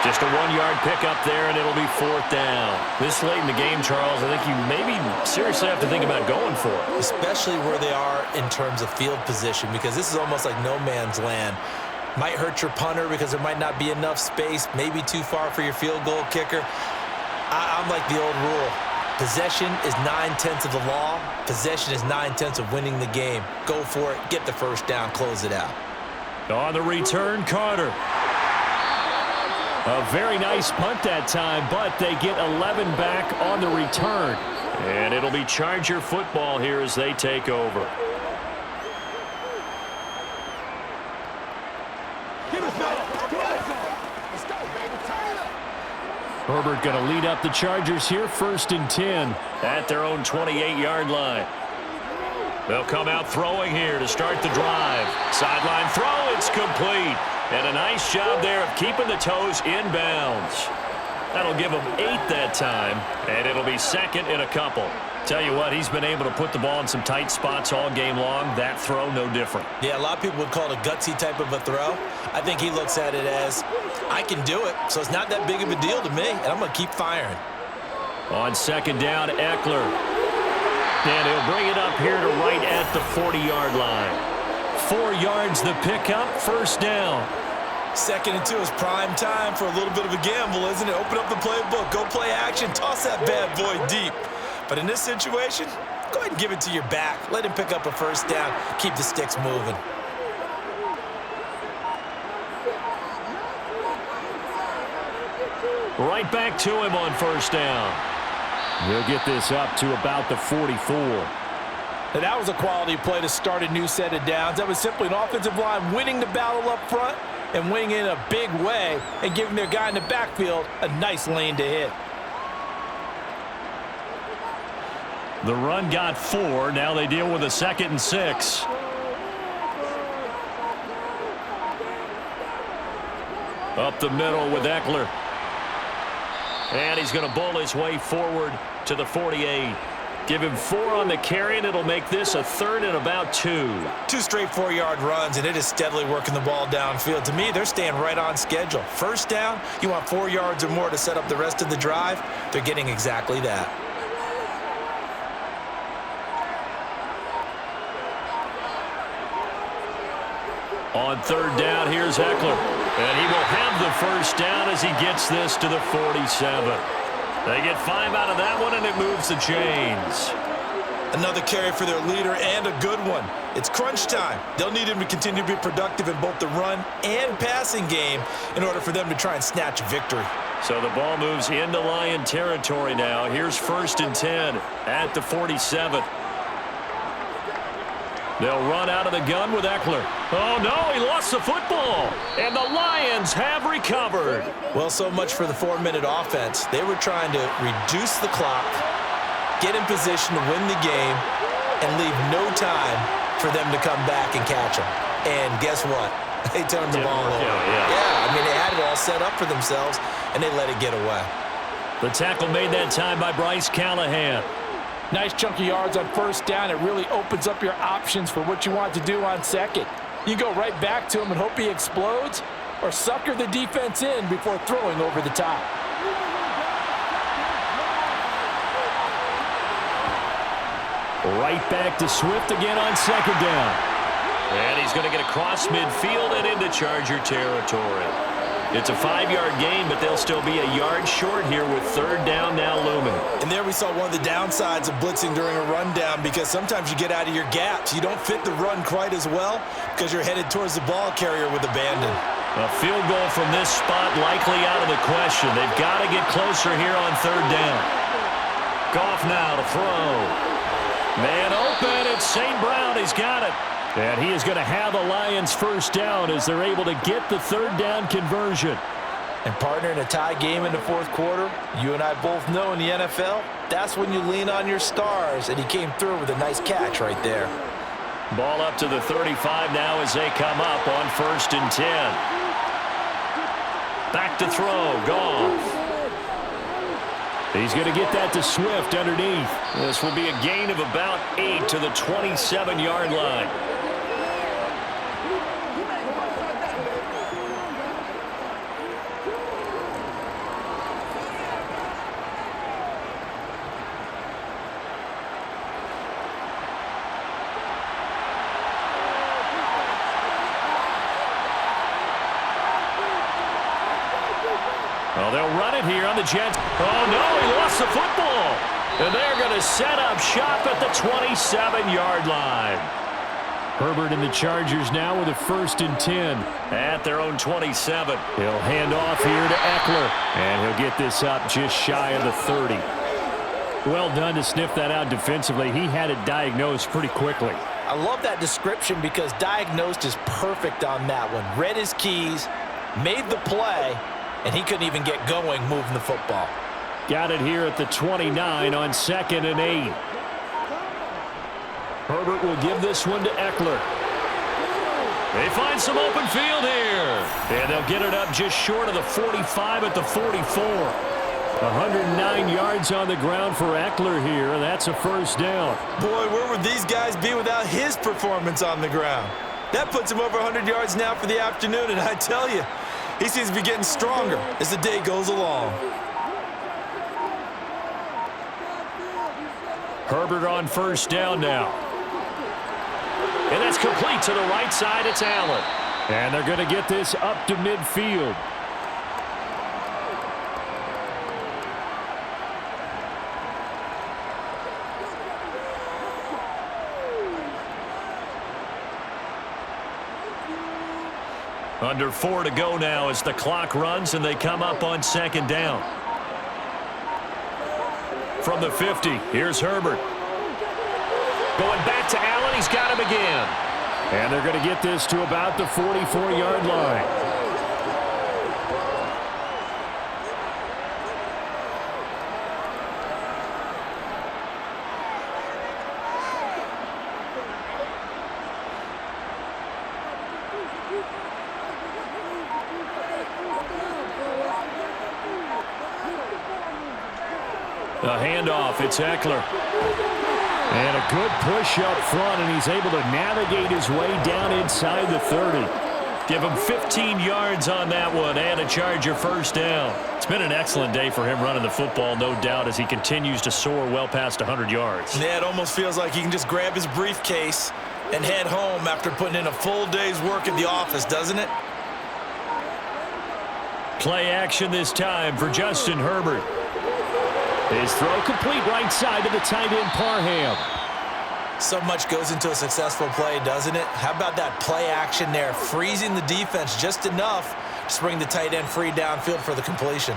Just a 1-yard pickup there, and it'll be 4th down. This late in the game, Charles, I think you maybe seriously have to think about going for it. Especially where they are in terms of field position, because this is almost like no man's land. Might hurt your punter because there might not be enough space, maybe too far for your field goal kicker. I'm like the old rule. Possession is 9/10 of the law. Possession is 9/10 of winning the game. Go for it, get the first down, close it out. On the return, Carter. A very nice punt that time, but they get 11 back on the return. And it'll be Charger football here as they take over. Herbert going to lead up the Chargers here, 1st and 10. At their own 28-yard line. They'll come out throwing here to start the drive. Sideline throw, it's complete. And a nice job there of keeping the toes inbounds. That'll give them 8 that time, and it'll be 2nd and a couple. Tell you what, he's been able to put the ball in some tight spots all game long. That throw, no different. Yeah, a lot of people would call it a gutsy type of a throw. I think he looks at it as, I can do it, so it's not that big of a deal to me, and I'm going to keep firing. On 2nd down, Eckler. And he'll bring it up here to right at the 40-yard line. 4 yards the pickup, 1st down. 2nd and 2 is prime time for a little bit of a gamble, isn't it? Open up the playbook, go play action, toss that bad boy deep. But in this situation, go ahead and give it to your back. Let him pick up a 1st down, keep the sticks moving. Right back to him on 1st down. He'll get this up to about the 44. And that was a quality play to start a new set of downs. That was simply an offensive line winning the battle up front and winning in a big way and giving their guy in the backfield a nice lane to hit. The run got 4. Now they deal with a 2nd and 6. Up the middle with Eckler. And he's going to bowl his way forward to the 48. Give him 4 on the carry, and it'll make this a 3rd and about 2. 2 straight 4-yard runs, and it is steadily working the ball downfield. To me, they're staying right on schedule. 1st down, you want 4 yards or more to set up the rest of the drive. They're getting exactly that. On 3rd down, here's Eckler. And he will have the first down as he gets this to the 47. They get 5 out of that one, and it moves the chains. Another carry for their leader and a good one. It's crunch time. They'll need him to continue to be productive in both the run and passing game in order for them to try and snatch a victory. So the ball moves into Lion territory now. Here's 1st and 10 at the 47. They'll run out of the gun with Eckler. Oh, no, he lost the football. And the Lions have recovered. Well, so much for the 4-minute offense. They were trying to reduce the clock, get in position to win the game, and leave no time for them to come back and catch them. And guess what? They turned the ball over. Yeah, I mean, they had it all set up for themselves, and they let it get away. The tackle made that time by Bryce Callahan. Nice chunk of yards on 1st down. It really opens up your options for what you want to do on 2nd. You go right back to him and hope he explodes, or sucker the defense in before throwing over the top. Right back to Swift again on 2nd down. And he's going to get across midfield and into Charger territory. It's a 5-yard gain, but they'll still be a yard short here with 3rd down now looming. And there we saw one of the downsides of blitzing during a rundown, because sometimes you get out of your gaps. You don't fit the run quite as well because you're headed towards the ball carrier with abandon. A field goal from this spot likely out of the question. They've got to get closer here on 3rd down. Goff now to throw. Man open, it's St. Brown. He's got it. And he is going to have the Lions 1st down as they're able to get the 3rd down conversion. And partner, in a tie game in the 4th quarter, you and I both know in the NFL, that's when you lean on your stars, and he came through with a nice catch right there. Ball up to the 35 now as they come up on 1st and 10. Back to throw, Goff. He's going to get that to Swift underneath. This will be a gain of about 8 to the 27-yard line. Well, they'll run it here on the Jets. Oh, no, he lost the football. And they're going to set up shop at the 27-yard line. Herbert and the Chargers now with a 1st and 10. At their own 27. He'll hand off here to Eckler. And he'll get this up just shy of the 30. Well done to sniff that out defensively. He had it diagnosed pretty quickly. I love that description because diagnosed is perfect on that one. Read his keys, made the play, and he couldn't even get going moving the football. Got it here at the 29 on 2nd and 8. Herbert will give this one to Eckler. They find some open field here. And they'll get it up just short of the 45 at the 44. 109 yards on the ground for Eckler here, and that's a 1st down. Boy, where would these guys be without his performance on the ground? That puts him over 100 yards now for the afternoon, and I tell you, he seems to be getting stronger as the day goes along. Herbert on 1st down now. And that's complete to the right side. It's Allen. And they're going to get this up to midfield. Under 4 to go now as the clock runs and they come up on 2nd down. From the 50, here's Herbert. Going back to Allen, he's got him again. And they're going to get this to about the 44-yard line. The handoff, it's Eckler. And a good push up front, and he's able to navigate his way down inside the 30. Give him 15 yards on that one and a Charger 1st down. It's been an excellent day for him running the football, no doubt, as he continues to soar well past 100 yards. Yeah, it almost feels like he can just grab his briefcase and head home after putting in a full day's work at the office, doesn't it? Play action this time for Justin Herbert. His throw complete right side to the tight end Parham. So much goes into a successful play, doesn't it? How about that play action there? Freezing the defense just enough to bring the tight end free downfield for the completion.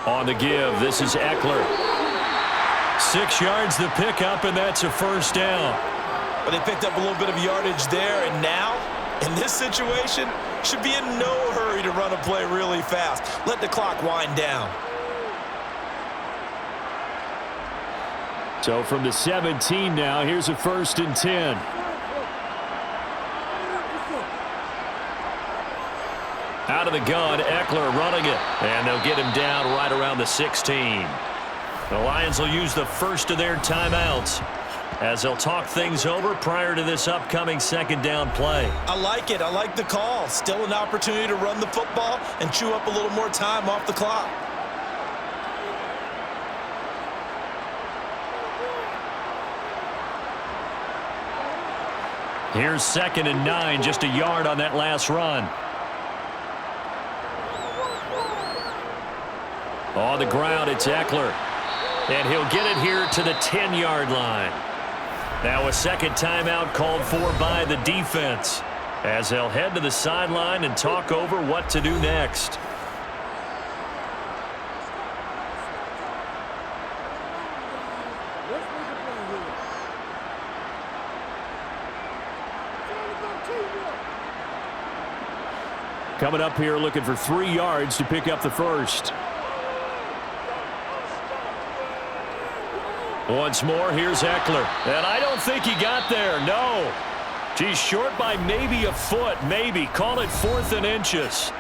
On the give, this is Eckler. 6 yards the pickup, and that's a first down. But they picked up a little bit of yardage there, and now, in this situation, should be in no hurry to run a play really fast. Let the clock wind down. So from the 17 now, here's a 1st and 10. Out of the gun, Eckler running it. And they'll get him down right around the 16. The Lions will use the first of their timeouts as they'll talk things over prior to this upcoming 2nd down play. I like it. I like the call. Still an opportunity to run the football and chew up a little more time off the clock. Here's 2nd and 9, just a yard on that last run. On the ground, it's Eckler. And he'll get it here to the 10-yard line. Now a 2nd timeout called for by the defense as they'll head to the sideline and talk over what to do next. Coming up here looking for 3 yards to pick up the first. Once more, here's Eckler. And I don't think he got there, no. He's short by maybe a foot, maybe. Call it 4th and inches.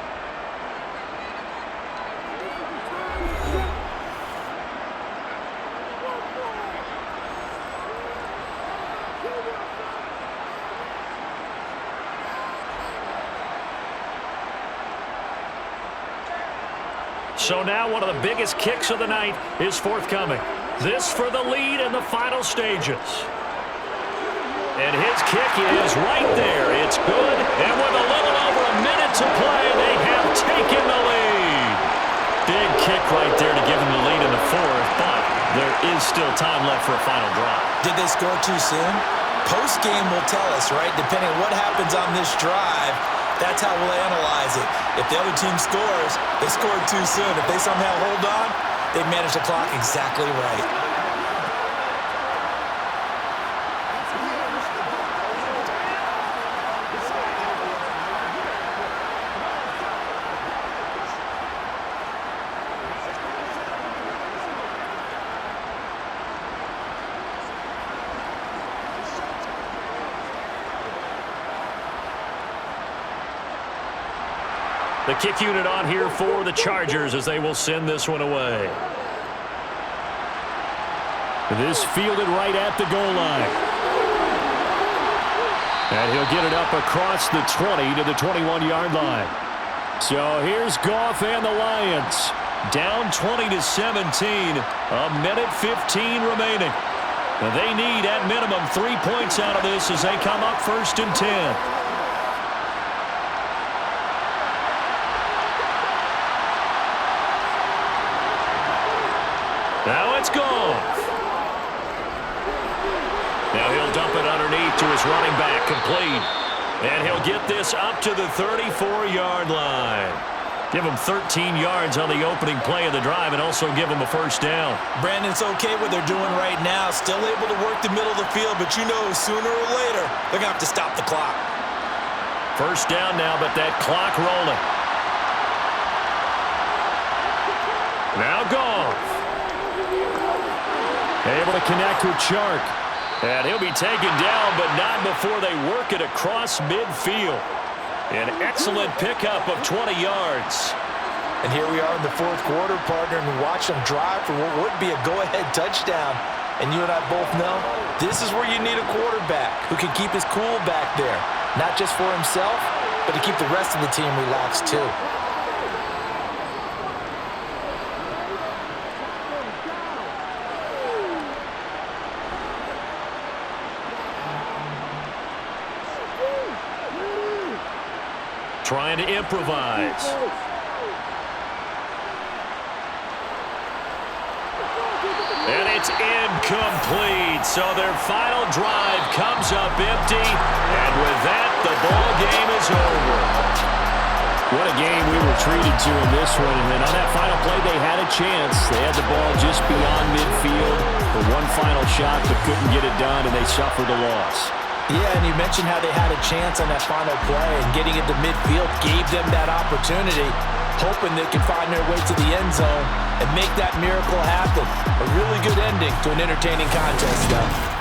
So now one of the biggest kicks of the night is forthcoming. This for the lead in the final stages. And his kick is right there. It's good. And with a little over a minute to play, they have taken the lead. Big kick right there to give them the lead in the 4th, but there is still time left for a final drive. Did they score too soon? Post-game will tell us, right? Depending on what happens on this drive, that's how we'll analyze it. If the other team scores, they scored too soon. If they somehow hold on, they managed the clock exactly right. The kick unit on here for the Chargers as they will send this one away. This fielded right at the goal line. And he'll get it up across the 20 to the 21-yard line. So here's Goff and the Lions. Down 20-17. A minute 15 remaining. And they need at minimum 3 points out of this as they come up 1st and 10. Now it's Goff. Now he'll dump it underneath to his running back, complete. And he'll get this up to the 34-yard line. Give him 13 yards on the opening play of the drive and also give him a 1st down. Brandon, it's okay what they're doing right now. Still able to work the middle of the field, but you know sooner or later they're going to have to stop the clock. 1st down now, but that clock rolling. Now Goff. Able to connect with Chark. And he'll be taken down, but not before they work it across midfield. An excellent pickup of 20 yards. And here we are in the fourth quarter, partner, and watch them drive for what would be a go-ahead touchdown. And you and I both know this is where you need a quarterback who can keep his cool back there, not just for himself, but to keep the rest of the team relaxed too. Trying to improvise. And it's incomplete. So their final drive comes up empty. And with that, the ball game is over. What a game we were treated to in this one. And on that final play, they had a chance. They had the ball just beyond midfield for one final shot, but couldn't get it done, and they suffered a loss. Yeah, and you mentioned how they had a chance on that final play, and getting it to midfield gave them that opportunity, hoping they could find their way to the end zone and make that miracle happen. A really good ending to an entertaining contest, though.